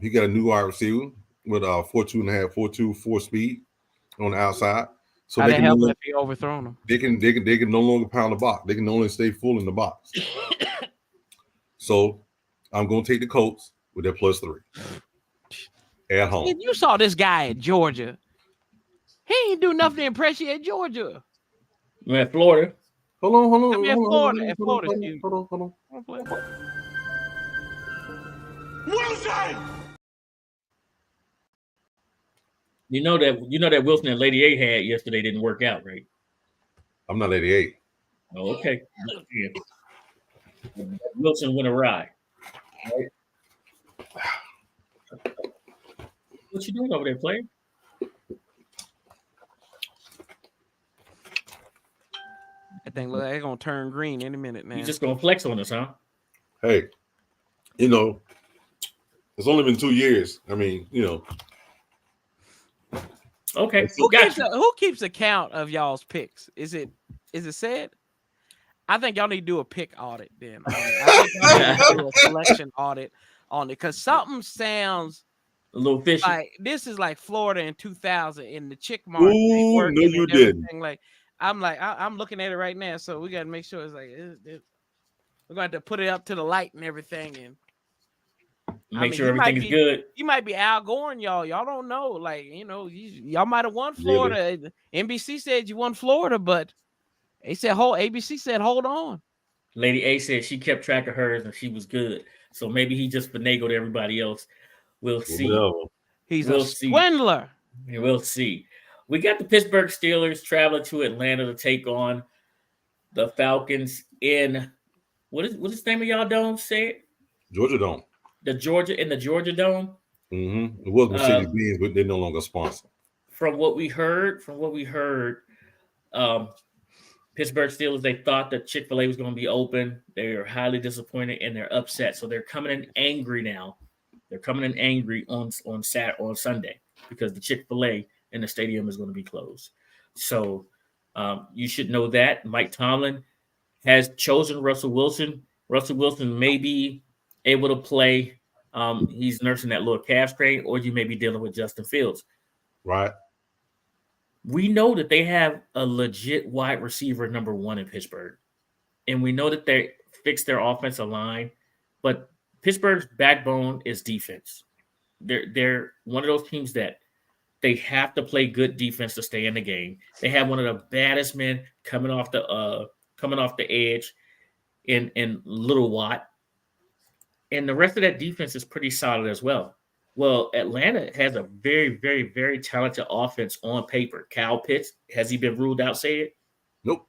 He got a new wide receiver with 4.2.5, 4.2, 4 speed on the outside. So
they can help if he overthrown them.
They can no longer pound the box. They can only stay full in the box. So I'm going to take the Colts with their +3 at home.
You saw this guy at Georgia. He ain't do nothing to impress you at Georgia.
You at Florida?
Hold on.
I mean, Florida.
Wilson!
You know that Wilson and Lady A had yesterday didn't work out, right?
I'm not 88.
Oh, okay. Yeah. Wilson went awry. Right? What you doing over there, player?
I think they're gonna turn green any minute, man.
You just gonna flex on us, huh?
Hey, it's only been 2 years. I mean,
Okay.
Who keeps account of y'all's picks? Is it said? I think y'all need to do a pick audit then. I think y'all need to do a selection audit on it because something sounds
a little fishy.
Like this is like Florida in 2000 in the chick market.
Ooh, no, you didn't.
Like I'm looking at it right now, so we got to make sure it's like we're going to have to put it up to the light and everything, and
make sure everything is good.
You might be outgoing y'all. Y'all don't know. Like y'all might have won Florida. Really? NBC said you won Florida, but they said ABC said hold on.
Lady A said she kept track of hers and she was good. So maybe he just finagled everybody else. We'll see.
No.
He's a swindler.
We'll see. We got the Pittsburgh Steelers traveling to Atlanta to take on the Falcons in what is the name of y'all dome? Say it.
Georgia Dome.
The Georgia Dome.
Mm-hmm. It was Mercedes-Benz, but they're no longer sponsored.
From what we heard, Pittsburgh Steelers, they thought that Chick-fil-A was going to be open. They are highly disappointed and they're upset. So they're coming in angry now. They're coming in angry on Sunday because the Chick-fil-A in the stadium is going to be closed. So you should know that. Mike Tomlin has chosen Russell Wilson. Russell Wilson may be able to play. He's nursing that little calf strain, or you may be dealing with Justin Fields.
Right.
we know that they have a legit wide receiver number 1 in Pittsburgh. And we know that they fixed their offensive line, but Pittsburgh's backbone is defense. They're one of those teams that they have to play good defense to stay in the game. They have one of the baddest men coming off the edge in Little Watt. And the rest of that defense is pretty solid as well. Well, Atlanta has a very, very, very talented offense on paper. Kyle Pitts, has he been ruled out, say it?
Nope.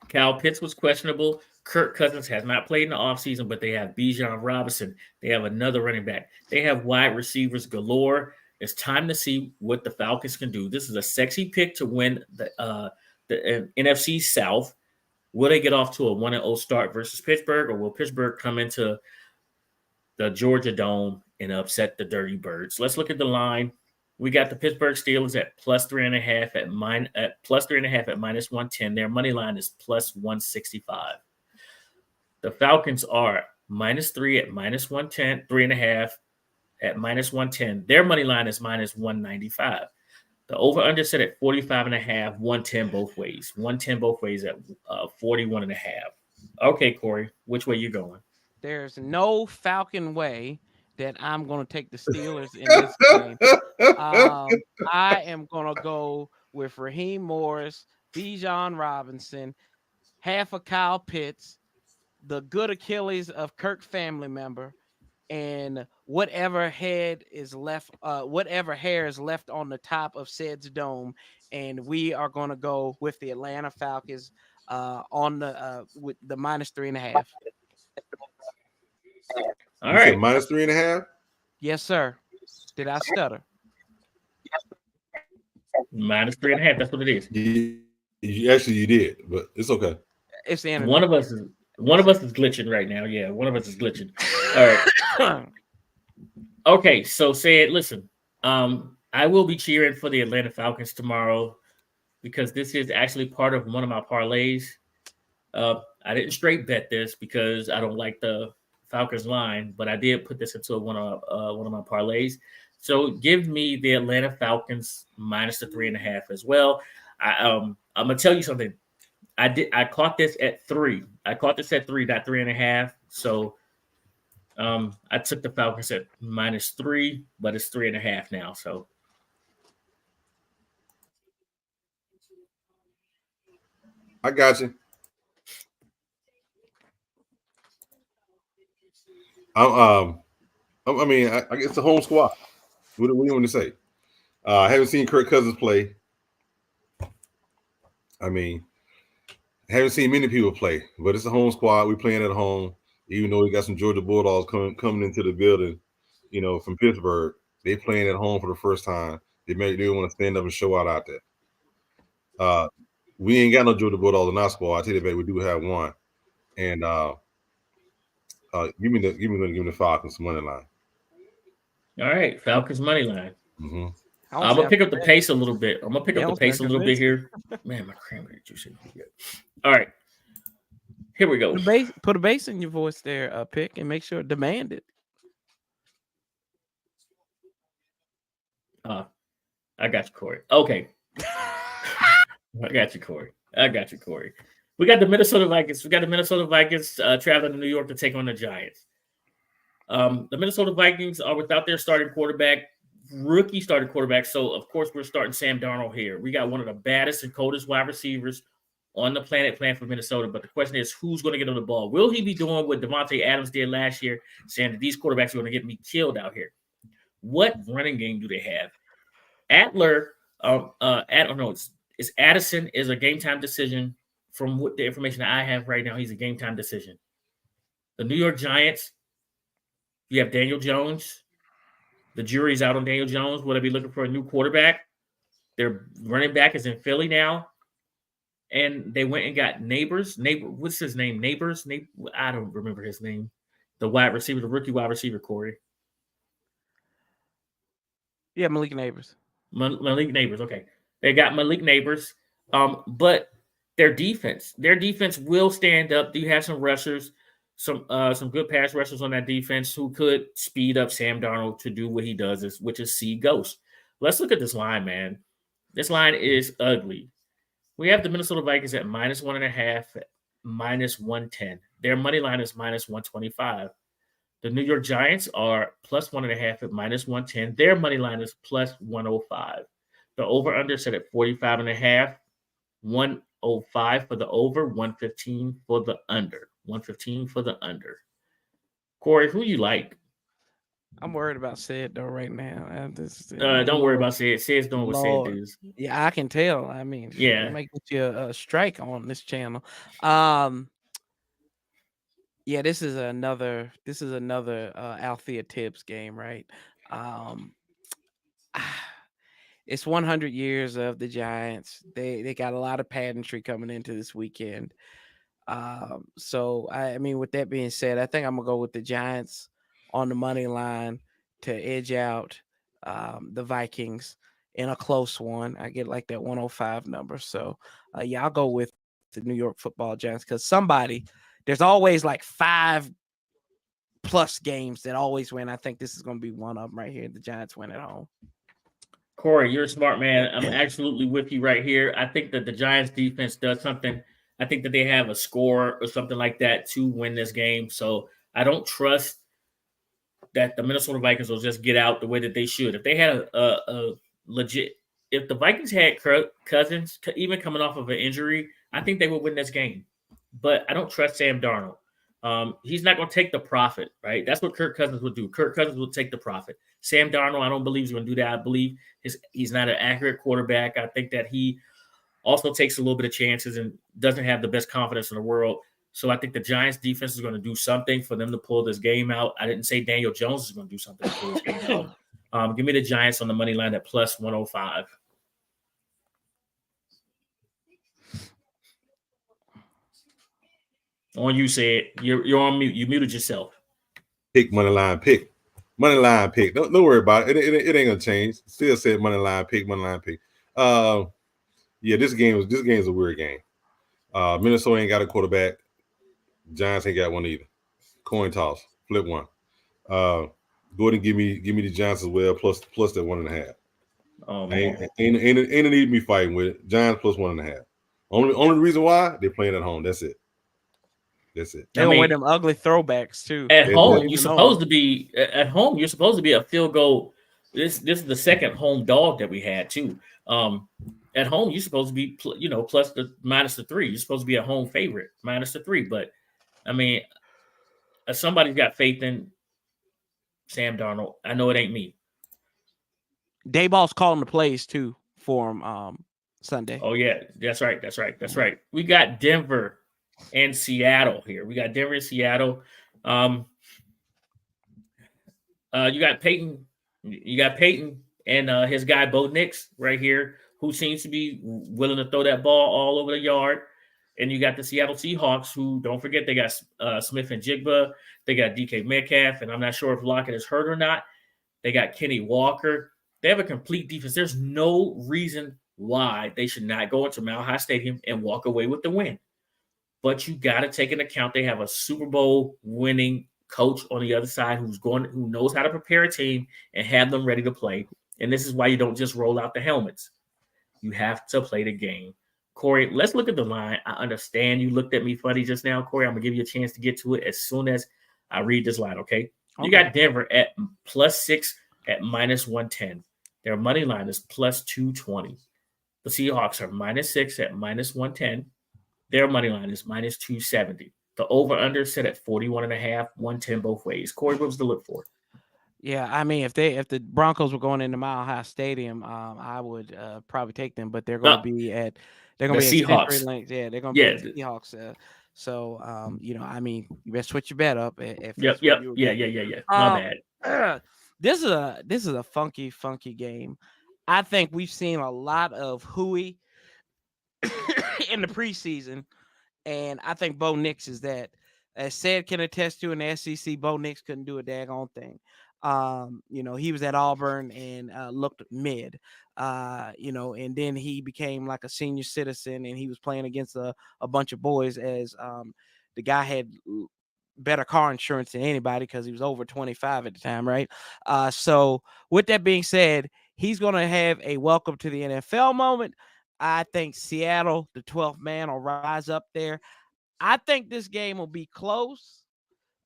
Kyle Pitts was questionable. Kirk Cousins has not played in the offseason, but they have Bijan Robinson. They have another running back. They have wide receivers galore. It's time to see what the Falcons can do. This is a sexy pick to win the NFC South. Will they get off to a 1-0 start versus Pittsburgh, or will Pittsburgh come into the Georgia Dome and upset the Dirty Birds? Let's look at the line. We got the Pittsburgh Steelers at +3.5 at +3.5 at -110. Their money line is +165. The Falcons are -3 at -110, 3.5 at -110. Their money line is -195. The over-under set at 45.5, 110 both ways. 110 both ways at 41.5. Okay, Corey, which way you going?
There's no Falcon way that I'm going to take the Steelers in this game. I am going to go with Raheem Morris, Bijan Robinson, half of Kyle Pitts, the good Achilles of Kirk family member, and whatever hair is left on the top of Sid's dome. And we are going to go with the Atlanta Falcons on the with the -3.5.
All right.
-3.5?
Yes, sir. Did I stutter?
-3.5. That's what it is.
You did, but it's okay.
It's the internet.
One of us is glitching right now. Yeah, one of us is glitching. All right. Okay, so say it. Listen, I will be cheering for the Atlanta Falcons tomorrow because this is actually part of one of my parlays. I didn't straight bet this because I don't like the Falcons line, but I did put this into one of my parlays. So give me the Atlanta Falcons -3.5 as well. I'm gonna tell you something. I caught this at 3. I caught this at 3, not 3.5. So I took the Falcons at -3, but it's 3.5 now. So
I got you. I mean, I guess the home squad. What do you want to say? I haven't seen Kirk Cousins play. I mean, I haven't seen many people play, but it's a home squad. We're playing at home, even though we got some Georgia Bulldogs coming into the building, from Pittsburgh. They playing at home for the first time. They want to stand up and show out there. We ain't got no Georgia Bulldogs in our squad. I tell you that we do have one, and give me the Falcons money line.
all right, Falcons money line.
Mm-hmm.
I'm gonna pick up the pace a little bit. Here. Man, my cranberry juice. All right, here we go.
Put a bass in your voice there, Pick, and make sure demand it.
I got you, Corey. Okay. I got you, Corey. We got the Minnesota Vikings. Traveling to New York to take on the Giants. The Minnesota Vikings are without their rookie starting quarterback. So, of course, we're starting Sam Darnold here. We got one of the baddest and coldest wide receivers on the planet playing for Minnesota. But the question is, who's going to get on the ball? Will he be doing what Devontae Adams did last year, saying that these quarterbacks are going to get me killed out here? What running game do they have? It's Addison is a game time decision. From what the information that I have right now, he's a game time decision. The New York Giants, you have Daniel Jones. The jury's out on Daniel Jones. Will they be looking for a new quarterback? Their running back is in Philly now. And they went and got Neighbors. What's his name? Neighbors? I don't remember his name. The rookie wide receiver, Corey.
Yeah, Malik Neighbors.
Malik Neighbors, okay. They got Malik Neighbors. But their defense will stand up. Do you have some rushers, some good pass rushers on that defense who could speed up Sam Darnold to do what he does, which is see ghosts. Let's look at this line, man. This line is ugly. We have the Minnesota Vikings at -1.5, -110. Their money line is -125. The New York Giants are +1.5 at -110. Their money line is +105. The over/under set at 45.5, 105 for the over, 115 for the under. 115 for the under. Corey, who you like?
I'm worried about Sid though right now.
Don't worry about Sid. Sid's doing what Sid does.
Yeah, I can tell. I mean,
Yeah.
it might get you a strike on this channel. Yeah, this is another Althea Tibbs game, right? It's 100 years of the Giants. They got a lot of pageantry coming into this weekend. So I mean, with that being said, I think I'm gonna go with the Giants on the money line to edge out the Vikings in a close one. I get like that 105 number. So yeah, I'll go with the New York Football Giants because there's always like 5+ games that always win. I think this is going to be one of them right here. The Giants win at home.
Corey, you're a smart man. I'm absolutely with you right here. I think that the Giants defense does something. I think that they have a score or something like that to win this game. So I don't trust that the Minnesota Vikings will just get out the way that they should. If they had a legit, if the Vikings had Cousins, even coming off of an injury, I think they would win this game. But I don't trust Sam Darnold. He's not going to take the profit, right? That's what Kirk Cousins would do. Kirk Cousins will take the profit. Sam Darnold, I don't believe he's going to do that. I believe he's not an accurate quarterback. I think that he also takes a little bit of chances and doesn't have the best confidence in the world. So I think the Giants defense is going to do something for them to pull this game out. I didn't say Daniel Jones is going to do something to pull this game out. Give me the Giants on the money line at +105. On you, said you're on mute. You muted yourself.
Pick money line pick. Money line pick. Don't worry about it. It ain't gonna change. Still said money line pick. Money line pick. Yeah, this game is a weird game. Minnesota ain't got a quarterback. Giants ain't got one either. Coin toss. Flip one. Go ahead and give me the Giants as well. Plus that 1.5.
Oh,
ain't a need me fighting with it. Giants plus 1.5. Only reason why they're playing at home. That's it.
They're gonna win them ugly throwbacks too.
At home, you're supposed to be a field goal. This is the second home dog that we had too. At home, you're supposed to be plus the minus the 3. You're supposed to be a home favorite minus the 3. But I mean, somebody's got faith in Sam Darnold. I know it ain't me.
Dayball's calling the plays too for him Sunday.
Oh yeah, that's right. We got Denver and Seattle here. You got Peyton. You got Peyton and his guy Bo Nix right here, who seems to be willing to throw that ball all over the yard. And you got the Seattle Seahawks, who, don't forget, they got Smith and Jigba. They got DK Metcalf, and I'm not sure if Lockett is hurt or not. They got Kenny Walker. They have a complete defense. There's no reason why they should not go into Mile High Stadium and walk away with the win. But you got to take into account they have a Super Bowl winning coach on the other side who knows how to prepare a team and have them ready to play. And this is why you don't just roll out the helmets. You have to play the game. Corey, let's look at the line. I understand you looked at me funny just now, Corey. I'm going to give you a chance to get to it as soon as I read this line, okay? You got Denver at +6 at -110. Their money line is +220. The Seahawks are -6 at -110. Their money line is -270. The over/under set at 41.5, 110 both ways. Corey, what was to look for?
Yeah, I mean, if the Broncos were going into Mile High Stadium, I would probably take them, but they're going to be at
Seahawks.
Length. Yeah, they're going to be at the Seahawks. So, I mean, you better switch your bet up.
Yep. Yeah. My
bad. This is a funky game. I think we've seen a lot of hooey in the preseason, and I think Bo Nix is that. As Sid can attest to in the SEC, Bo Nix couldn't do a daggone thing. He was at Auburn and looked mid, and then he became like a senior citizen and he was playing against a bunch of boys as the guy had better car insurance than anybody because he was over 25 at the time, right? So with that being said, he's going to have a welcome to the NFL moment. I think Seattle, the 12th man, will rise up there. I think this game will be close,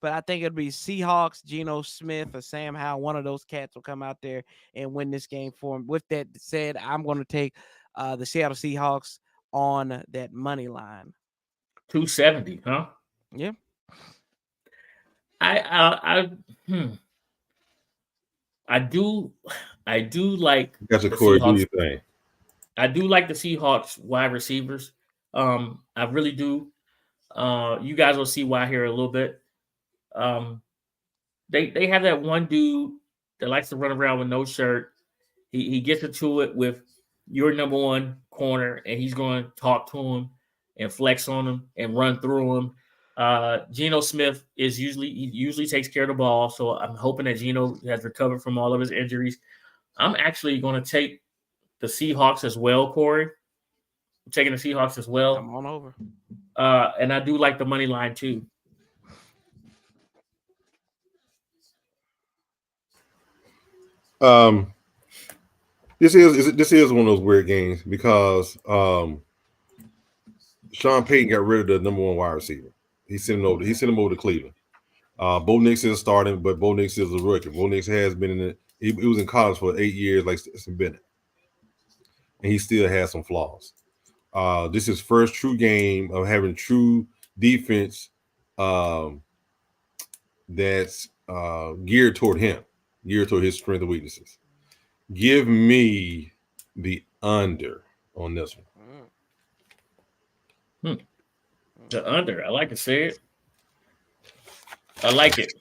but I think it'll be Seahawks, Geno Smith, or Sam Howell. One of those cats will come out there and win this game for him. With that said, I'm going to take the Seattle Seahawks on that money line.
270, huh?
Yeah.
I do like
That's a
the
Corey. Do
Seahawks.
your thing.
I do like the Seahawks wide receivers. I really do. You guys will see why here a little bit. They have that one dude that likes to run around with no shirt. He gets into it with your number one corner, and he's going to talk to him and flex on him and run through him. Geno Smith usually takes care of the ball, so I'm hoping that Geno has recovered from all of his injuries. I'm actually going to take the Seahawks as well, Corey. I'm taking the Seahawks as well.
Come on over.
And I do like the money line too.
This is one of those weird games because Sean Payton got rid of the number one wide receiver. He sent him over to Cleveland. Bo Nix is starting, but Bo Nix is a rookie. Bo Nix has been in it. He was in college for 8 years, like Stetson Bennett, and he still has some flaws. This is his first true game of having true defense that's geared toward him, geared toward his strengths and weaknesses. Give me the under on this one.
The under. I like to say it. I like it.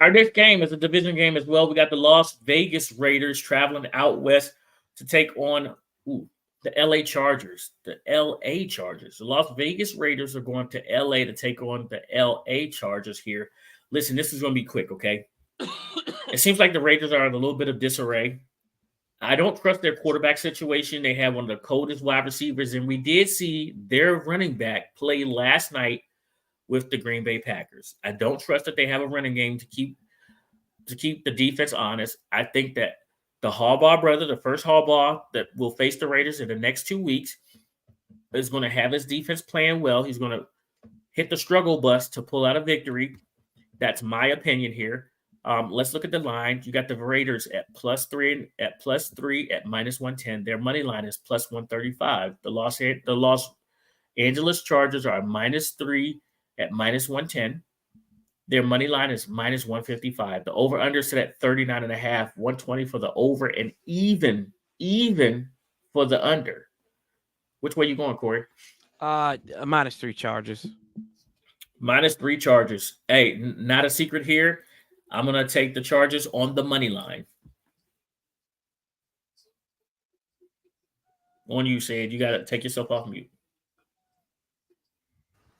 Our next game is a division game as well. We got the Las Vegas Raiders traveling out west to take on the LA Chargers. The LA Chargers. The Las Vegas Raiders are going to LA to take on the LA Chargers here. Listen, this is going to be quick, okay? It seems like the Raiders are in a little bit of disarray. I don't trust their quarterback situation. They have one of the coldest wide receivers, and we did see their running back play last night with the Green Bay Packers. I don't trust that they have a running game to keep the defense honest. I think that the Harbaugh brother, the first Harbaugh that will face the Raiders in the next 2 weeks, is going to have his defense playing well. He's going to hit the struggle bus to pull out a victory. That's my opinion here. Let's look at the line. You got the Raiders at +3 at -110. Their money line is +135. The Los Angeles Chargers are -3 at -110. Their money line is -155. The over/under set at 39.5, 120 for the over, and even for the under. Which way you going, Corey?
-3 Chargers.
-3 Chargers. Hey, not a secret here. I'm going to take the Chargers on the money line. On you, Sid. You got to take yourself off mute.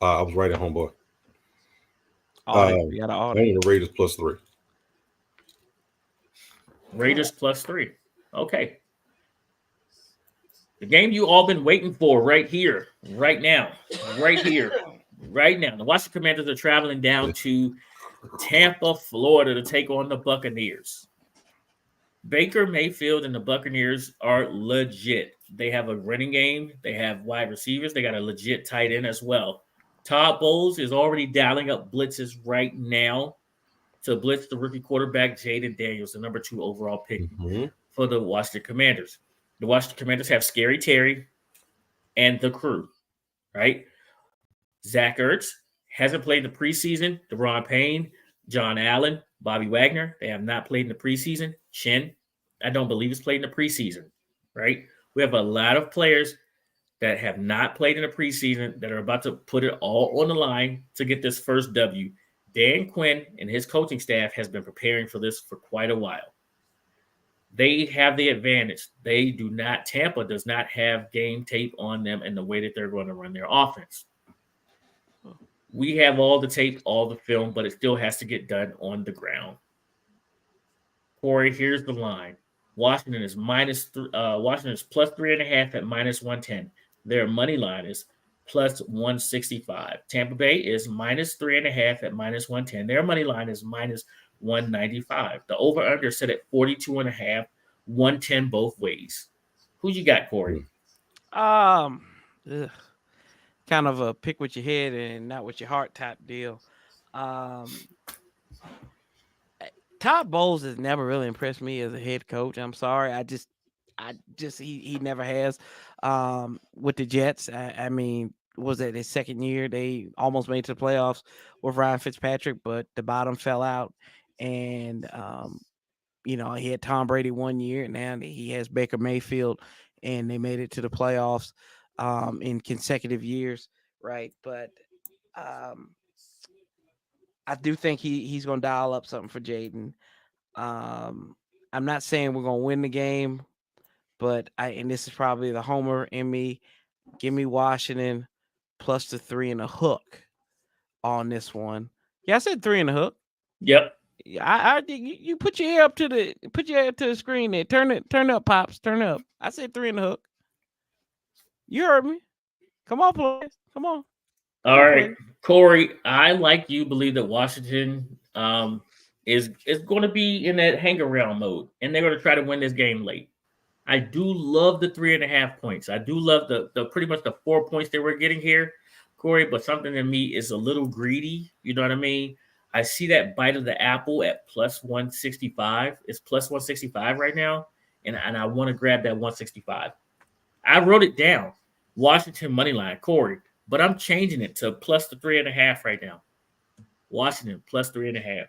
I was right at homeboy.
You got to
I'm on the Raiders +3.
Raiders +3. Okay. The game you all been waiting for right here, right now, right here, right now. The Washington Commanders are traveling down to Tampa, Florida to take on the Buccaneers. Baker Mayfield and the Buccaneers are legit. They have a running game. They have wide receivers. They got a legit tight end as well. Todd Bowles is already dialing up blitzes right now to blitz the rookie quarterback Jaden Daniels, the number 2 overall pick for the Washington Commanders. The Washington Commanders have Scary Terry and the crew, right? Zach Ertz hasn't played in the preseason. Deron Payne, John Allen, Bobby Wagner, they have not played in the preseason. Shin, I don't believe he's played in the preseason, right? We have a lot of players that have not played in the preseason that are about to put it all on the line to get this first W. Dan Quinn and his coaching staff has been preparing for this for quite a while. They have the advantage. Tampa does not have game tape on them and the way that they're going to run their offense. We have all the tape, all the film, but it still has to get done on the ground. Corey, here's the line. Washington is +3.5 at -110. Their money line is +165. Tampa Bay is -3.5 at -110. Their money line is -195. The over/under set at 42.5, 110 both ways. Who you got, Corey?
Ugh. Kind of a pick with your head and not with your heart type deal. Todd Bowles has never really impressed me as a head coach. I'm sorry. He never has. With the Jets, I mean, was it his second year? They almost made it to the playoffs with Ryan Fitzpatrick, but the bottom fell out. And he had Tom Brady 1 year, and now he has Baker Mayfield, and they made it to the playoffs in consecutive years, right? But I do think he's going to dial up something for Jaden. I'm not saying we're going to win the game, but and this is probably the homer in me. Give me Washington plus the 3.5 on this one. Yeah, I said 3.5.
Yep.
You put your ear up to the screen there. Turn up, Pops. Turn up. I said 3.5. You heard me. Come on, please. Come on.
All right, Corey. I, like you, believe that Washington is going to be in that hang around mode, and they're going to try to win this game late. I do love the 3.5 points. I do love the pretty much the 4 points that we're getting here, Corey. But something in me is a little greedy. You know what I mean? I see that bite of the apple at plus 165. It's plus 165 right now, and I want to grab that 165. I wrote it down. Washington money line, Corey. But I'm changing it to plus the 3.5 right now. Washington plus 3.5.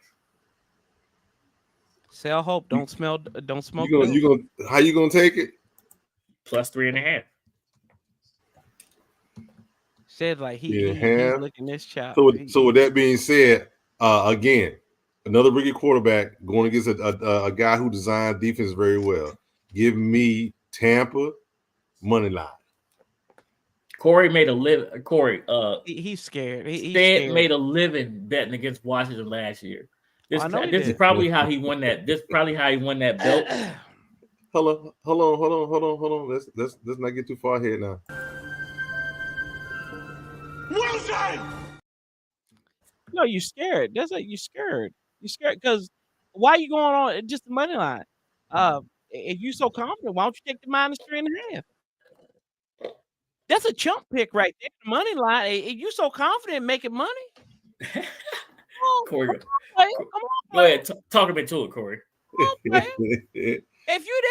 Sell hope. Don't smoke.
How you gonna take it?
Plus 3.5.
Said like he's looking this chop.
So with that being said, again, another rookie quarterback going against a guy who designed defense very well. Give me Tampa money line.
Corey made a living. Corey,
he's scared. He's
scared. Made a living betting against Washington last year. This is probably how he won that. This is probably how he won that belt.
Hold on. Let's not get too far ahead now.
No, you scared. That's like you scared. You scared because why are you going on just the money line? If you're so confident, why don't you take the minus 3.5? That's a chump pick right there. The money line. If you're so confident making money,
Corey,
come on,
go ahead. Talk a bit to it, Corey.
If you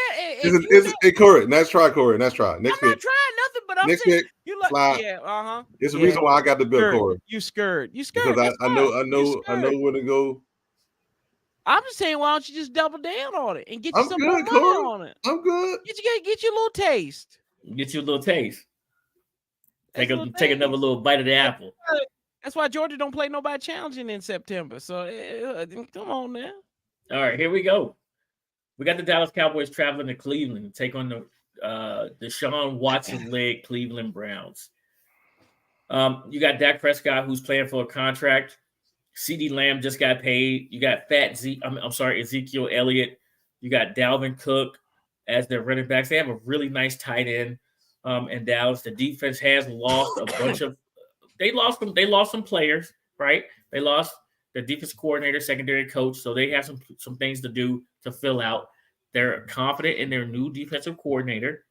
Hey, Corey, let's try Corey. Let's try.
I'm not trying nothing, but I'm
next
saying
pick,
you like
fly.
Yeah,
It's the reason why I got the bill, Corey.
You scared.
Because I know where to go.
I'm just saying, why don't you just double down on it and get you some
good,
more money
Corey.
on it?
I'm good.
Get you a little taste.
Get you a little taste. Take another little bite of the apple.
That's why Georgia don't play nobody challenging in September. So come on now.
All right, here we go. We got the Dallas Cowboys traveling to Cleveland to take on the Deshaun Watson-led Cleveland Browns. You got Dak Prescott, who's playing for a contract. CeeDee Lamb just got paid. You got Ezekiel Elliott. You got Dalvin Cook as their running backs. They have a really nice tight end in Dallas. The defense has lost a bunch of – they lost some players, right? They lost the defense coordinator, secondary coach, so they have some things to do to fill out. They're confident in their new defensive coordinator,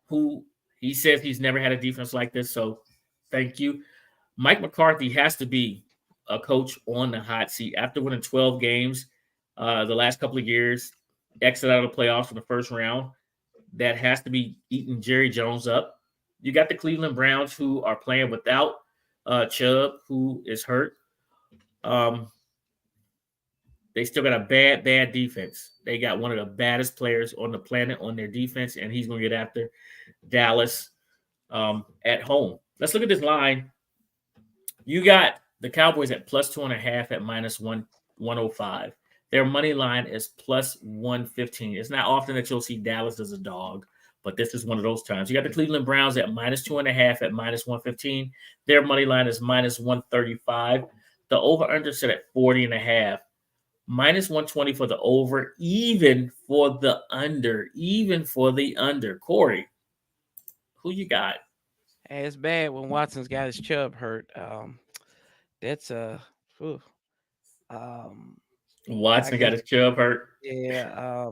who he says he's never had a defense like this, so thank you. Mike McCarthy has to be a coach on the hot seat. After winning 12 games the last couple of years, exit out of the playoffs in the first round, that has to be eating Jerry Jones up. You got the Cleveland Browns, who are playing without Chubb, who is hurt. They still got a bad defense. They got one of the baddest players on the planet on their defense, and he's going to get after Dallas at home. Let's look at this line. You got the Cowboys at plus 2.5 at minus 105. Their money line is plus 115. It's not often that you'll see Dallas as a dog, but this is one of those times. You got the Cleveland Browns at minus 2.5 at minus 115. Their money line is minus 135. The over-under set at 40.5. Minus 120 for the over, even for the under. Corey, who you got?
Hey, it's bad when Watson's got his Chubb hurt. That's
Watson got his Chubb hurt.
Yeah.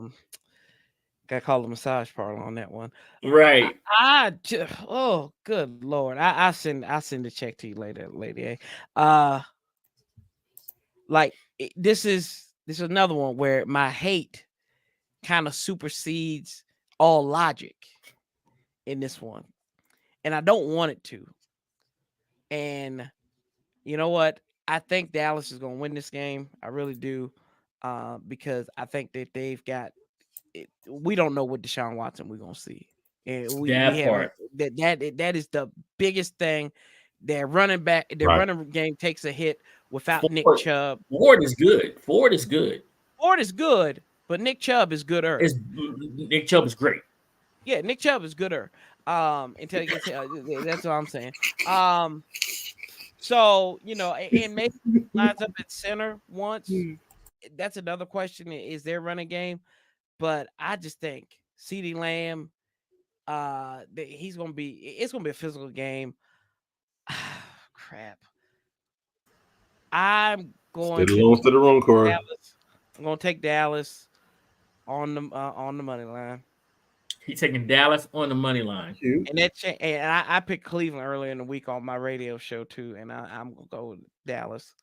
Got to call the massage parlor on that one.
Right.
Oh, good Lord. I send the check to you later, Lady A. This is another one where my hate kind of supersedes all logic in this one. And I don't want it to. And you know what? I think Dallas is going to win this game. I really do. Because I think that they've got it. We don't know what Deshaun Watson we're going to see. And we have that is the biggest thing. Their running game takes a hit without Nick Chubb.
Ford is good,
but Nick Chubb is gooder.
Nick Chubb is great.
Yeah, Nick Chubb is gooder. Until he gets that's what I'm saying. So and maybe lines up at center once. That's another question. Is their running game? But I just think CeeDee Lamb, it's gonna be a physical game. Crap. I'm going
to the wrong Corey.
Dallas. I'm gonna take Dallas on the money line.
He's taking Dallas on the money line.
And I picked Cleveland earlier in the week on my radio show too, and I'm gonna go with Dallas,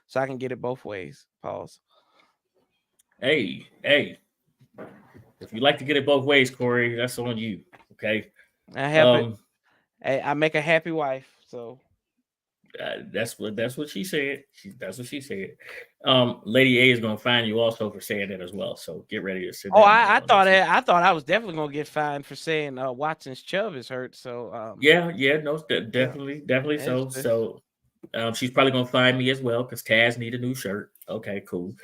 so I can get it both ways. Pause.
Hey, if you like to get it both ways, Corey, that's on you. Okay.
I make a happy wife, so
that's what she said. That's what she said. Lady A is gonna fine you also for saying that as well. So get ready to sit.
I thought I was definitely gonna get fined for saying Watson's Chubb is hurt. So
definitely so. So she's probably gonna fine me as well because Taz need a new shirt. Okay, cool.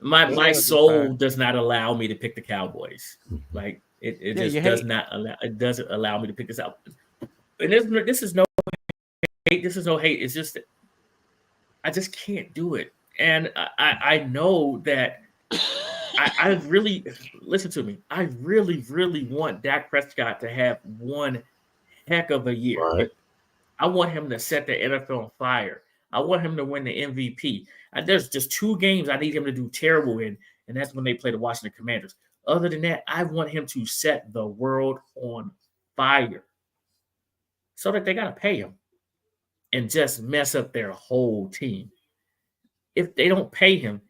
My soul does not allow me to pick the Cowboys. Like it just does not allow. It doesn't allow me to pick this out. And this is no hate. This is no hate. It's just that I just can't do it. And I know that I really listen to me. I really, really want Dak Prescott to have one heck of a year.
Right.
I want him to set the NFL on fire. I want him to win the MVP. There's just 2 games I need him to do terrible in, and that's when they play the Washington Commanders. Other than that, I want him to set the world on fire so that they got to pay him and just mess up their whole team. If they don't pay him,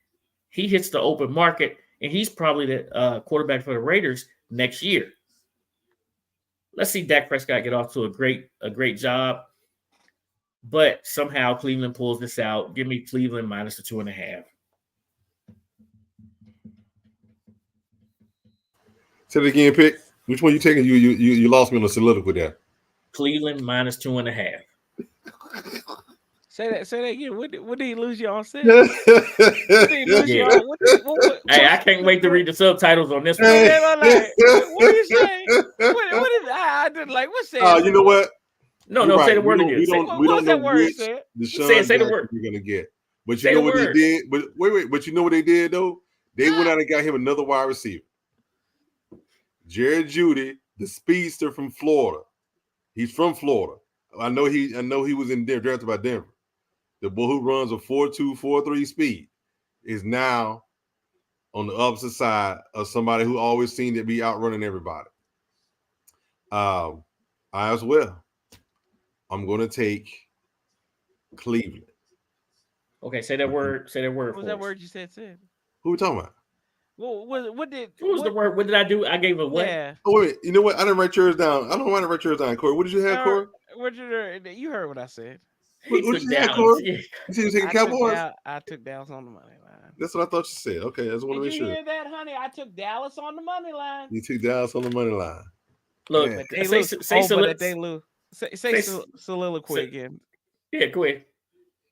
he hits the open market, and he's probably the quarterback for the Raiders next year. Let's see Dak Prescott get off to a great job. But somehow Cleveland pulls this out. Give me Cleveland minus the 2.5.
Say it again, pick. Which one you taking? You lost me on the soliloquy there.
Cleveland minus 2.5.
Say that again. What did he lose you on? Say.
Hey, I can't wait to read the subtitles on this one.
What are you saying? What is I didn't like. What's that?
You know what?
No,
right.
Say the word again.
We don't know which
say the word.
We're gonna get. But you know what they did? But wait. But you know what they did though? They went out and got him another wide receiver. Jared Judy, the speedster from Florida. He's from Florida. I know he was in Denver, drafted by Denver. The boy who runs a 4.2, 4.3 speed is now on the opposite side of somebody who always seemed to be outrunning everybody. I as well. I'm going to take Cleveland.
Okay, say that word.
What was that word you said?
Who are we talking about?
Well, what
was the word? What did I do? I gave a what?
Yeah.
Oh, wait. You know what? I didn't write yours down. I don't want to write yours down, Corey. What did you have, Corey?
You heard what I said.
What did you have, Corey? You said you taking Cowboys?
I took Dallas on the money line.
That's what I thought you said. Okay, I just want to make sure.
Did you hear that, honey? I took Dallas on the money line.
You took Dallas on the money line.
Look,
they lose. Say soliloquy again.
Yeah, go ahead.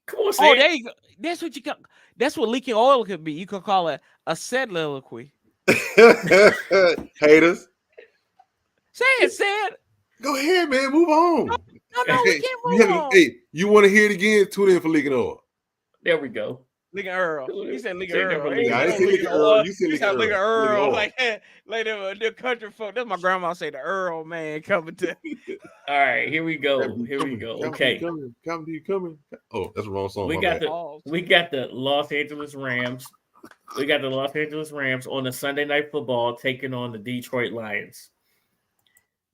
Come on, say
there you go. That's what you got. That's what leaking oil could be. You could call it a soliloquy.
Haters.
Say it.
Go ahead, man. Move on.
No, we can't move on.
Hey, you want to hear it again? Tune in for leaking oil.
There we go.
Look at Earl. He said, "Look at
Chicken
Earl."
for
He
Luke.
I
said,
didn't say look at Earl. You said
He
look
said,
at
"Look at
Earl.
Earl."
Look at
Like the country folk. That's my grandma say the Earl man coming to.
All right, here we go.
Earl.
Here we go.
Captain
Okay,
coming. Oh, that's the wrong song.
we
My
got
bad.
the Los Angeles Rams. We got the Los Angeles Rams on the Sunday Night Football taking on the Detroit Lions.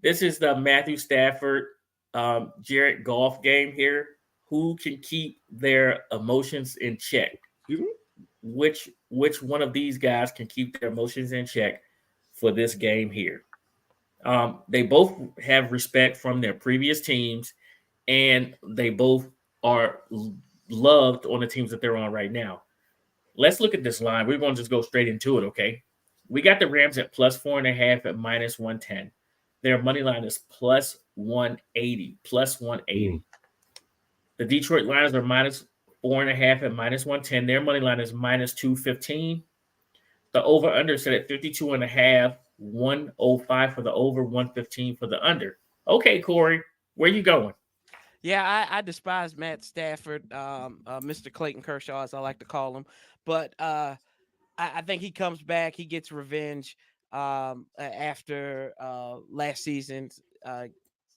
This is the Matthew Stafford, Jared Goff game here. Who can keep their emotions in check?
Excuse me?
Which one of these guys can keep their emotions in check for this game here? They both have respect from their previous teams, and they both are loved on the teams that they're on right now. Let's look at this line. We're going to just go straight into it, okay? We got the Rams at plus 4.5 at minus 110. Their money line is plus 180, plus 180. The Detroit Lions are minus 4.5 at minus 110. Their money line is minus 215. The over-under set at 52.5, 105 for the over, 115 for the under. Okay, Corey, where you going?
Yeah, I despise Matt Stafford, Mr. Clayton Kershaw, as I like to call him. But I think he comes back. He gets revenge after last season's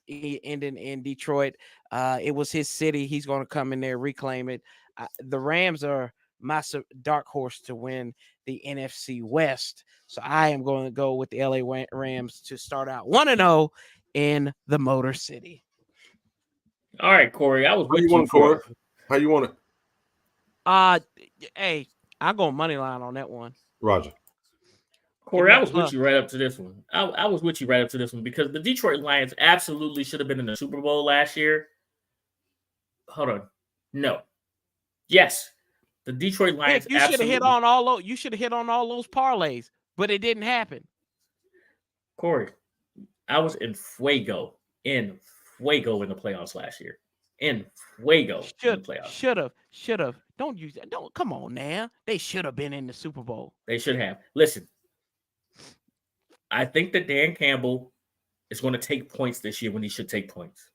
ending in Detroit. It was his city. He's going to come in there, reclaim it. The Rams are my dark horse to win the NFC West. So I am going to go with the LA Rams to start out 1-0 in the Motor City.
All right, Corey. I was
How
with
you want it, Corey? How you want it?
Hey, I'm going money line on that one.
Roger.
Corey, I was with you right up to this one. I was with you right up to this one because the Detroit Lions absolutely should have been in the Super Bowl last year. Hold on. No. Yes. The Detroit Lions
you should have hit on all those. You should have hit on all those parlays, but it didn't happen.
Corey, I was in fuego in the playoffs last year. In fuego in the playoffs.
Should have. Don't use that. Don't come on now. They should have been in the Super Bowl.
They should have. Listen, I think that Dan Campbell is going to take points this year when he should take points.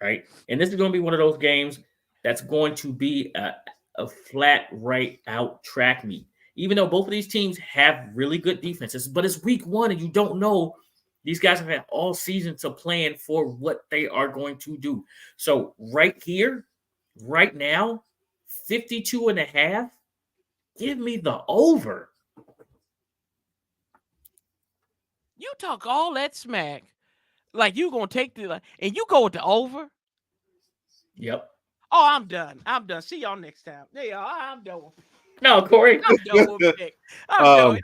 Right? And this is going to be one of those games that's going to be a flat right out track meet. Even though both of these teams have really good defenses, but it's week one and you don't know. These guys have had all season to plan for what they are going to do. So right here, right now, 52.5, give me the over.
You talk all that smack like you going to take the – and you go with the over?
Yep.
Oh, I'm done. See y'all next time. Yeah, I'm done with it.
No, Corey.
I'm done with it. I'm done with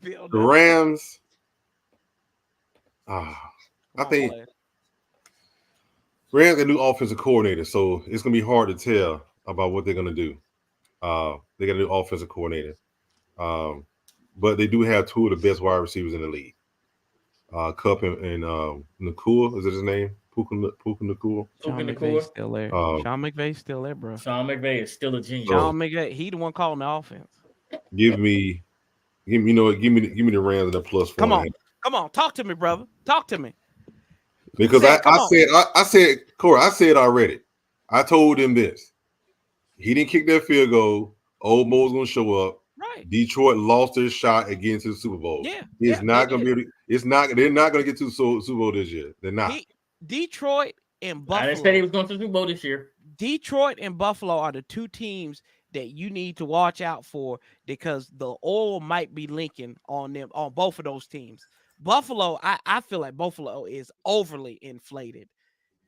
it.
The Rams – I think Rams got a new offensive coordinator, so it's gonna be hard to tell about what they're gonna do. They got a new offensive coordinator, but they do have two of the best wide receivers in the league. Kupp and Nakua, is it his name? Puka Nakua.
Sean McVay's still there. Sean McVay's still there, bro.
Sean McVay is still a genius.
Sean McVay, he the one calling the offense.
Give me the Rams and the plus 4.
Come on, talk to me, brother. Talk to me.
Because I said, Corey, I said already. I told him this. He didn't kick that field goal. Old Mo's gonna show up.
Right.
Detroit lost their shot again to the Super Bowl.
Yeah.
They're not gonna get to the Super Bowl this year. They're not.
Detroit and Buffalo.
I didn't say he was going to the Super Bowl this year.
Detroit and Buffalo are the two teams that you need to watch out for because the oil might be linking on them, on both of those teams. Buffalo, I feel like Buffalo is overly inflated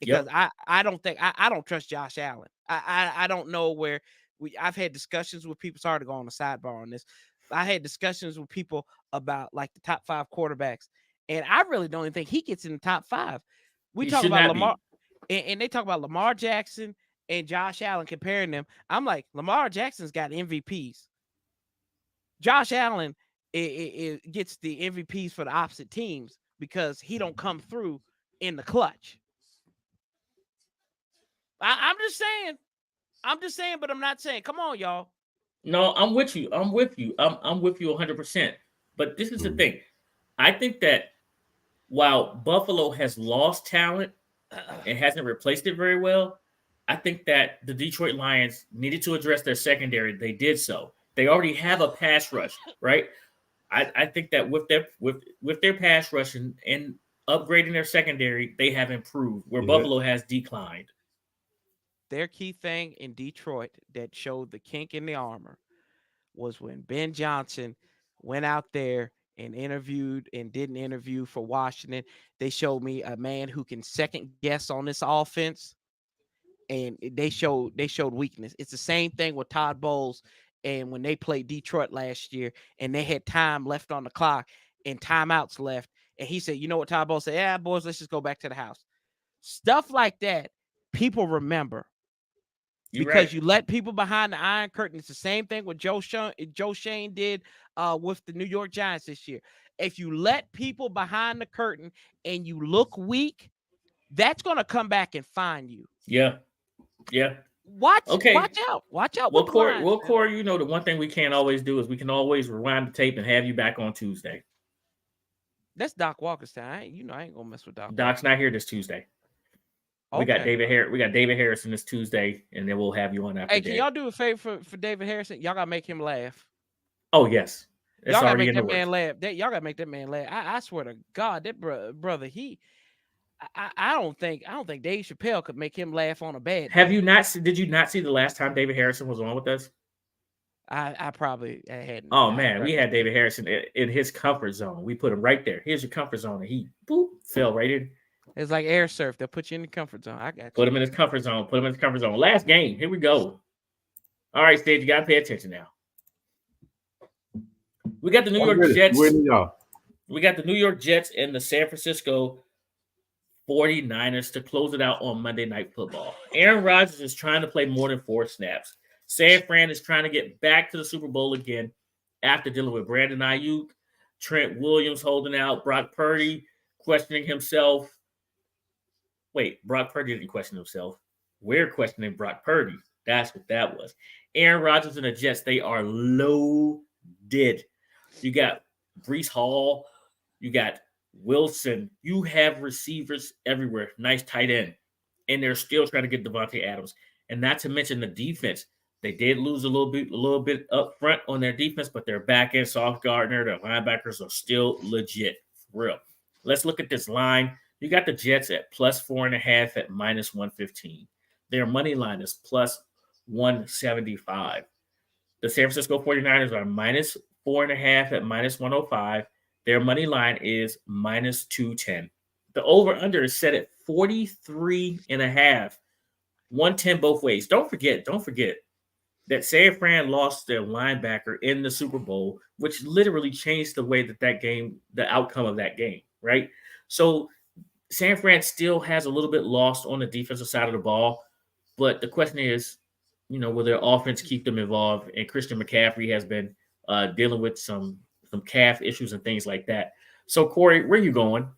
because I don't trust Josh Allen. I don't know where I've had discussions with people. Sorry to go on a sidebar on this. I had discussions with people about like the top 5 quarterbacks, and I really don't even think he gets in the top 5. We talk about Lamar, and they talk about Lamar Jackson and Josh Allen, comparing them. I'm like, Lamar Jackson's got MVPs. Josh Allen it gets the MVPs for the opposite teams because he don't come through in the clutch. I'm just saying, but I'm not saying. Come on, y'all.
No, I'm with you. I'm with you 100%. But this is the thing. I think that while Buffalo has lost talent and hasn't replaced it very well, I think that the Detroit Lions needed to address their secondary. They did so. They already have a pass rush, right? I think that with their pass rush and upgrading their secondary, they have improved where Buffalo has declined.
Their key thing in Detroit that showed the kink in the armor was when Ben Johnson went out there and interviewed and did an interview for Washington. They showed me a man who can second guess on this offense, and they showed weakness. It's the same thing with Todd Bowles and when they played Detroit last year and they had time left on the clock and timeouts left. And he said, you know what Todd Bowles said? Yeah, boys, let's just go back to the house. Stuff like that, people remember. Because you let people behind the Iron Curtain. It's the same thing what Joe Shane did with the New York Giants this year. If you let people behind the curtain and you look weak, that's going to come back and find you.
Yeah.
Watch out.
Well, Corey, you know, the one thing we can't always do is we can always rewind the tape and have you back on Tuesday.
That's Doc Walker's time. I ain't gonna mess with Doc.
Doc's not here this Tuesday. Okay. We got David Harrison this Tuesday, and then we'll have you on after.
Hey, can y'all do a favor for David Harrison? Y'all gotta make him laugh.
Oh yes,
y'all gotta make that man laugh. Y'all gotta make that man laugh. I swear to God, that brother, I don't think Dave Chappelle could make him laugh on a bad.
Did you not see the last time David Harrison was on with us?
I probably hadn't.
Oh man, we had David Harrison in his comfort zone. We put him right there. Here's your comfort zone, and he fell right in.
It's like air surf. They'll put you in the comfort zone. I got you.
Put him in his comfort zone. Last game. Here we go. All right, Stage, you got to pay attention now. We got the New York Jets. We got the New York Jets and the San Francisco 49ers to close it out on Monday Night Football. Aaron Rodgers is trying to play more than 4 snaps. San Fran is trying to get back to the Super Bowl again after dealing with Brandon Ayuk, Trent Williams holding out, Brock Purdy questioning himself. Wait, Brock Purdy didn't question himself. We're questioning Brock Purdy. That's what that was. Aaron Rodgers and the Jets, they are loaded. You got Breece Hall. You got Wilson. You have receivers everywhere. Nice tight end. And they're still trying to get Devontae Adams. And not to mention the defense. They did lose a little bit up front on their defense, but their back end, Sauce Gardner, their linebackers are still legit. For real. Let's look at this line. You got the Jets at plus 4.5 at minus 115. Their money line is plus 175. The San Francisco 49ers are minus 4.5 at minus 105. Their money line is minus 210. The over-under is set at 43.5. 110 both ways. Don't forget that San Fran lost their linebacker in the Super Bowl, which literally changed the way the outcome of that game, right? So San Fran still has a little bit lost on the defensive side of the ball, but the question is, will their offense keep them involved? And Christian McCaffrey has been dealing with some calf issues and things like that. So, Corey, where are you going?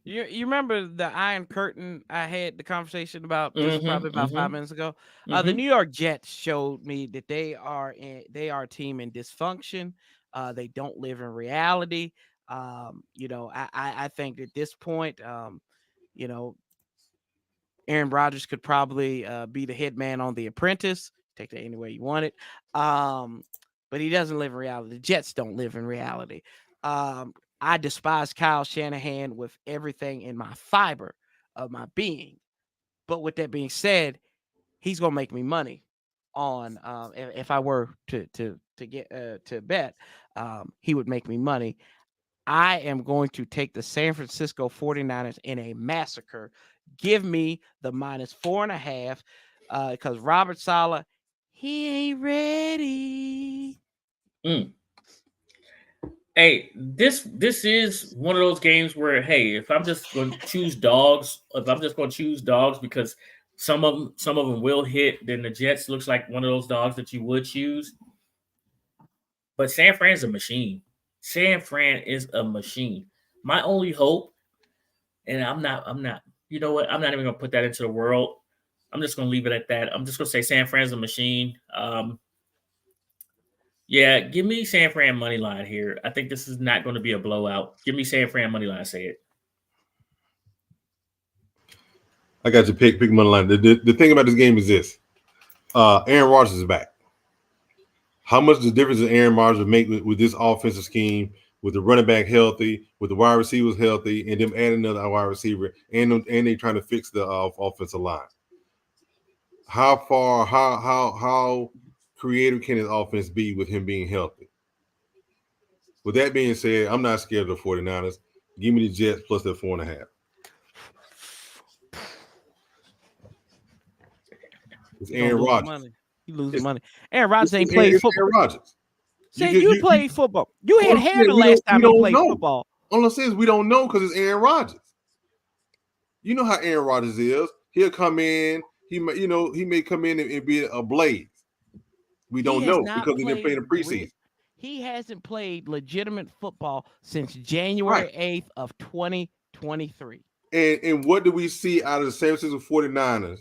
You remember the Iron Curtain I had the conversation about probably about 5 minutes ago? The New York Jets showed me that they are a team in dysfunction. They don't live in reality. I think at this point, Aaron Rodgers could probably be the head man on The Apprentice. Take that any way you want it. But he doesn't live in reality. The Jets don't live in reality. I despise Kyle Shanahan with everything in my fiber of my being. But with that being said, he's gonna make me money on if I were to get to bet, he would make me money. I am going to take the San Francisco 49ers in a massacre. Give me the minus 4.5 because Robert Saleh, he ain't ready.
Hey, this is one of those games where, hey, if I'm just going to choose dogs, because some of them will hit, then the Jets looks like one of those dogs that you would choose. But San Fran's a machine. San Fran is a machine. My only hope, and I'm not, you know what? I'm not even going to put that into the world. I'm just going to leave it at that. I'm just going to say San Fran's a machine. Yeah, give me San Fran money line here. I think this is not going to be a blowout. Give me San Fran money line. Say it.
I got your pick money line. The thing about this game is this: Aaron Rodgers is back. How much the difference does Aaron Rodgers make with this offensive scheme, with the running back healthy, with the wide receivers healthy, and them adding another wide receiver, and they trying to fix the offensive line? How creative can his offense be with him being healthy? With that being said, I'm not scared of the 49ers. Give me the Jets plus that 4.5. It's Aaron Rodgers.
You losing money. Aaron Rodgers ain't played football.
Aaron Rodgers.
Say you played football. You had hair the last time you played football.
All I'm saying is we don't know because it's Aaron Rodgers. You know how Aaron Rodgers is. He'll come in. He may come in and be a blaze. We don't know because he didn't play in the preseason.
He hasn't played legitimate football since January 8th of 2023.
And what do we see out of the San Francisco 49ers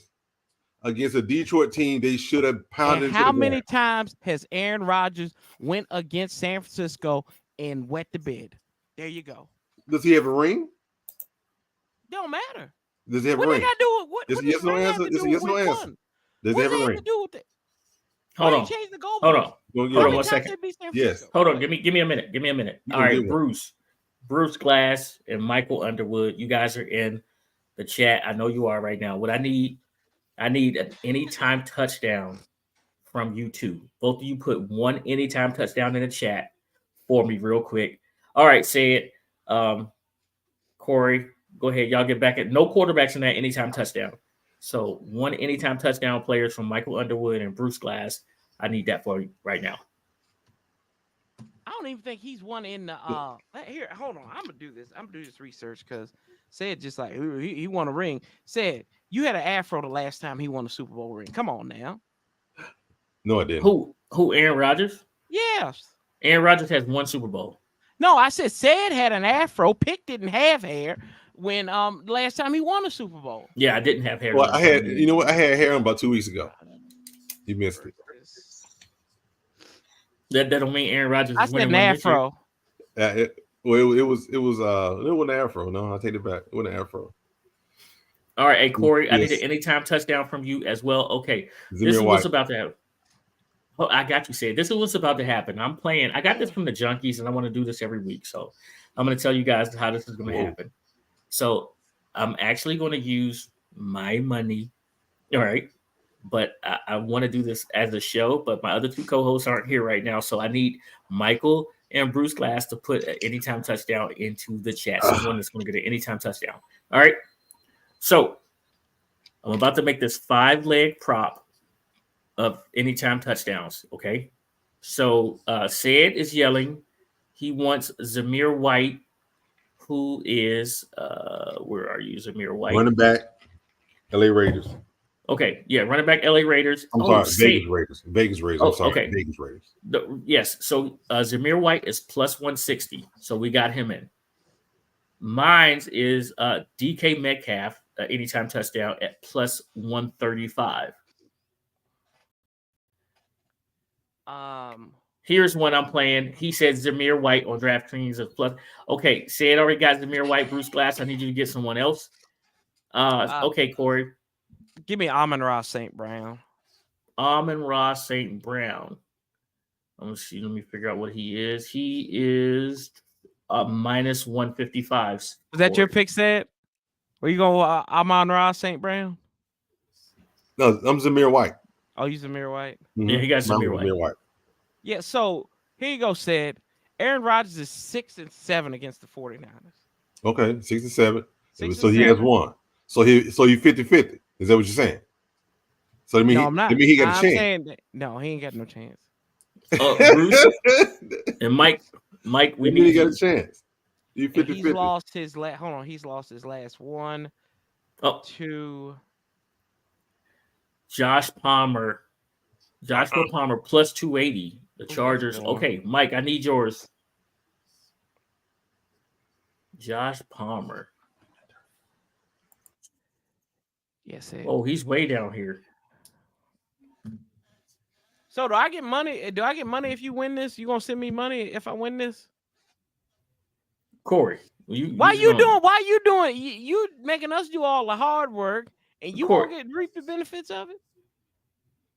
against a Detroit team they should have pounded?
And how many times has Aaron Rodgers went against San Francisco and wet the bed? There you go.
Does he have a ring?
Don't matter.
Does he have a ring?
What they got to do with what?
It's a yes no answer. It's a yes no answer. Does he have a ring?
Hold on. Hold on 1 second.
Yes.
Hold on. Give me a minute. All right, Bruce Glass and Michael Underwood. You guys are in the chat. I know you are right now. What I need an anytime touchdown from you two. Both of you put one anytime touchdown in the chat for me real quick. All right, say it. Corey, go ahead. Y'all get back at no quarterbacks in that anytime touchdown. So one anytime touchdown players from Michael Underwood and Bruce Glass. I need that for you right now.
I don't even think he's one in the here. Hold on. I'm gonna do this research because said just like he won a ring. Said you had an afro the last time he won a Super Bowl ring. Come on now.
No, I didn't.
Who Aaron Rodgers?
Yes.
Aaron Rodgers has one Super Bowl.
No, I said had an afro. Pick didn't have hair when last time he won a Super Bowl.
Yeah, I didn't have hair.
Well, I had I had hair on about 2 weeks ago. You missed it.
That don't mean Aaron Rodgers.
I said an afro.
It wasn't an afro. No, I'll take it back. It wasn't an afro.
All right, hey Corey, I need an anytime touchdown from you as well. Okay, this is what's about to happen. Oh, I got you. Say this is what's about to happen. I'm playing. I got this from the Junkies, and I want to do this every week. So I'm going to tell you guys how this is going to happen. So I'm actually going to use my money. All right. But I want to do this as a show, but my other two co-hosts aren't here right now. So I need Michael and Bruce Glass to put an anytime touchdown into the chat. So one that's going to get an anytime touchdown. All right. So I'm about to make this 5-leg prop of anytime touchdowns. Okay. So Sid is yelling. He wants Zamir White, who is where are you, Zamir White?
Running back, LA Raiders.
Okay, yeah, running back LA Raiders.
I'm sorry, Vegas Raiders. I'm sorry,
okay.
Vegas Raiders.
Yes, so Zamir White is plus 160, so we got him in. Mine's is DK Metcalf, anytime touchdown at plus 135. Here's one I'm playing. He said Zamir White on DraftKings is plus. Okay, say it already got Zamir White, Bruce Glass. I need you to get someone else. Okay, Corey.
Give me Amon-Ra St. Brown.
Amon-Ra St. Brown. Let me figure out what he is. He is minus 155.
Is that your pick, Sid? Where you going, Amon-Ra St. Brown?
No, I'm Zamir White.
Oh, you Zamir White?
Mm-hmm. Yeah, he got Zamir White.
Yeah, so here you go, Sid. Aaron Rodgers is 6-7 against the 49ers.
Okay, 6-7. So he has one. So he 50-50. Is that what you're saying? So I mean,
no, I'm not.
He got a chance.
No, he ain't got no chance.
Bruce and Mike, we need.
He got a chance. You 50-50.
He's lost his last. Hold on, he's lost his last one. To
Joshua Palmer plus 280. The Chargers. Okay, Mike, I need yours. Josh Palmer.
Yes, sir.
Oh, he's way down here.
So do I get money? Do I get money if you win this? You gonna send me money if I win this?
Corey,
why you doing? You making us do all the hard work, and you
Corey.
won't reap the benefits of it.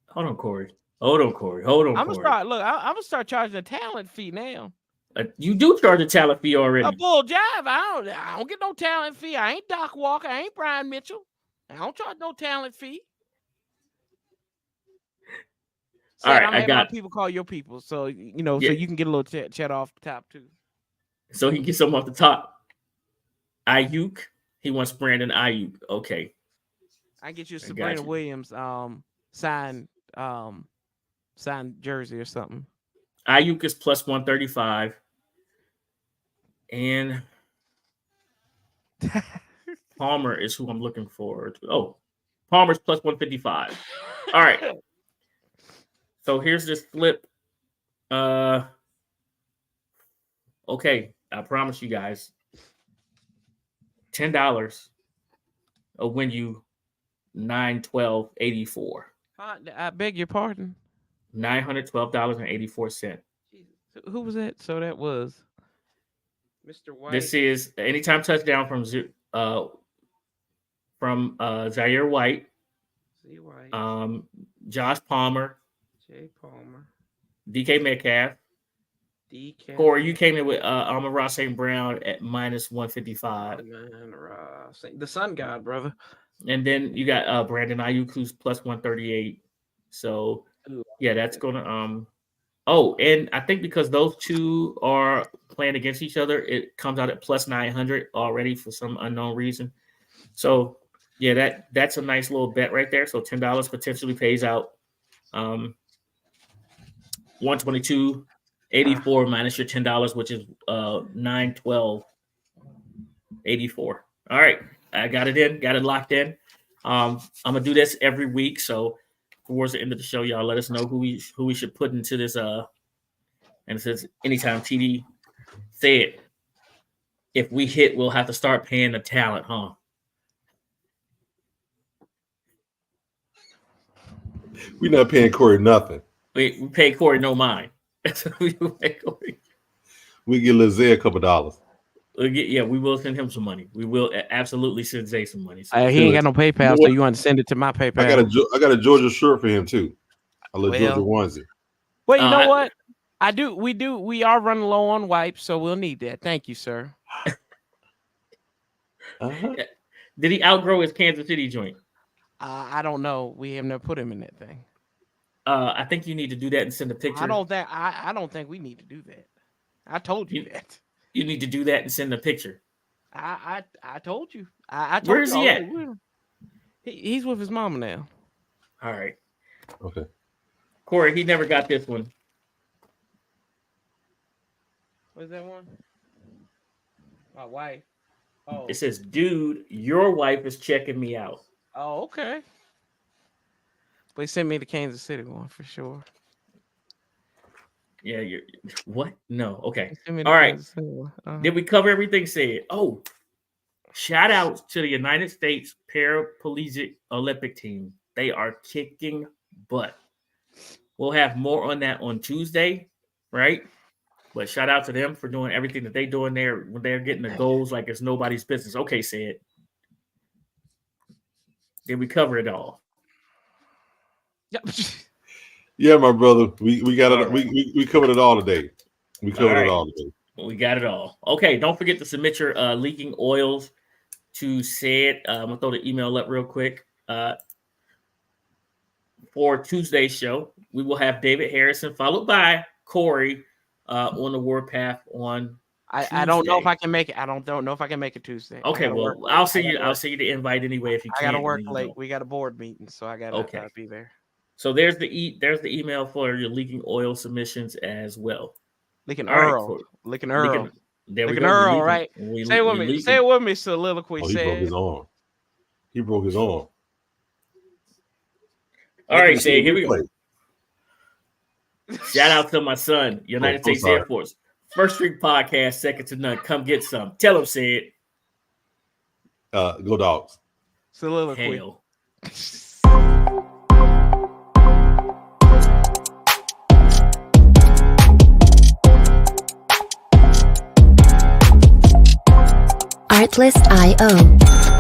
Hold on, Corey.
I'm gonna start. Look, I'm gonna start charging a talent fee now.
You do charge a talent fee already.
A bull jive. I don't get no talent fee. I ain't Doc Walker. I ain't Brian Mitchell. I don't charge no talent fee.
All right,
I got people call your people, so so you can get a little chat off the top too.
So he gets something off the top. Ayuk, he wants Brandon Ayuk. Okay,
I get you Sabrina Williams signed jersey or something.
Ayuk is plus 135, and Palmer is who I'm looking for. Oh, Palmer's plus 155. All right. So here's this flip. Okay, I promise you guys, $10 will win you $912.84.
I beg your pardon.
$912.84.
Who was that? So that was Mr. White.
This is anytime touchdown from Zaire White. Josh Palmer.
Jay Palmer.
DK Metcalf. Corey, you came in with Amon-Ra St. Brown at minus 155.
The sun god, brother.
And then you got Brandon Ayuk, who's plus 138. So yeah, that's gonna and I think because those two are playing against each other, it comes out at plus 900 already for some unknown reason. So yeah, that's a nice little bet right there. So $10 potentially pays out 122.84 minus your $10, which is $912.84. All right, I got it locked in. I'm gonna do this every week. So towards the end of the show, y'all let us know who we should put into this. And it says Anytime TV said if we hit, we'll have to start paying the talent, huh?
We're not paying Corey nothing.
We pay Corey no mind. We get
Lizzie a couple dollars.
We will send him some money. We will absolutely send Zay some money.
So he ain't got no PayPal, so you want to send it to my PayPal.
I got a Georgia shirt for him too. A little Georgia onesie.
Well, you know what? We are running low on wipes, so we'll need that. Thank you, sir.
Did he outgrow his Kansas City joint?
I don't know. We have never put him in that thing.
I think you need to do that and send a picture.
I don't think we need to do that. I told you that.
You need to do that and send a picture.
I told you. I told
Where is he at?
He's with his mama now.
All right.
Okay.
Corey, he never got this one.
What's that one? My wife. Oh.
It says, dude, your wife is checking me out.
Oh, okay. But he sent me the Kansas City one for sure.
Yeah, you're what? No, okay.
All
right. Did we cover everything said? Oh, shout out to the United States Paraplegic Olympic team. They are kicking butt. We'll have more on that on Tuesday, right? But shout out to them for doing everything that they're doing there when they're getting the goals like it's nobody's business. Okay, said. Did we cover it all?
Yep.
Yeah, my brother. We got it. We covered it all today. We covered it all today.
We got it all. Okay, don't forget to submit your leaking oils to Said. I'm gonna throw the email up real quick. For Tuesday's show, we will have David Harrison followed by Corey on the Warpath on.
I don't know if I can make it. I don't know if I can make it Tuesday.
Okay, well, I'll see you. I'll see you the invite anyway if you can.
I gotta work late. We got a board meeting, so I gotta be there.
So there's the email for your leaking oil submissions as well.
Leaking Earl. Leaking Earl.
Leaking
Earl, right? Say it with me. Say it with me. Soliloquy.
He broke his arm. He broke his arm.
All right, Shay, here we go. Shout out to my son, United States Air Force. First Street Podcast, second to none. Come get some. Tell him, Sid.
Go Dogs.
Soliloquy.
Hell.
Artlist.io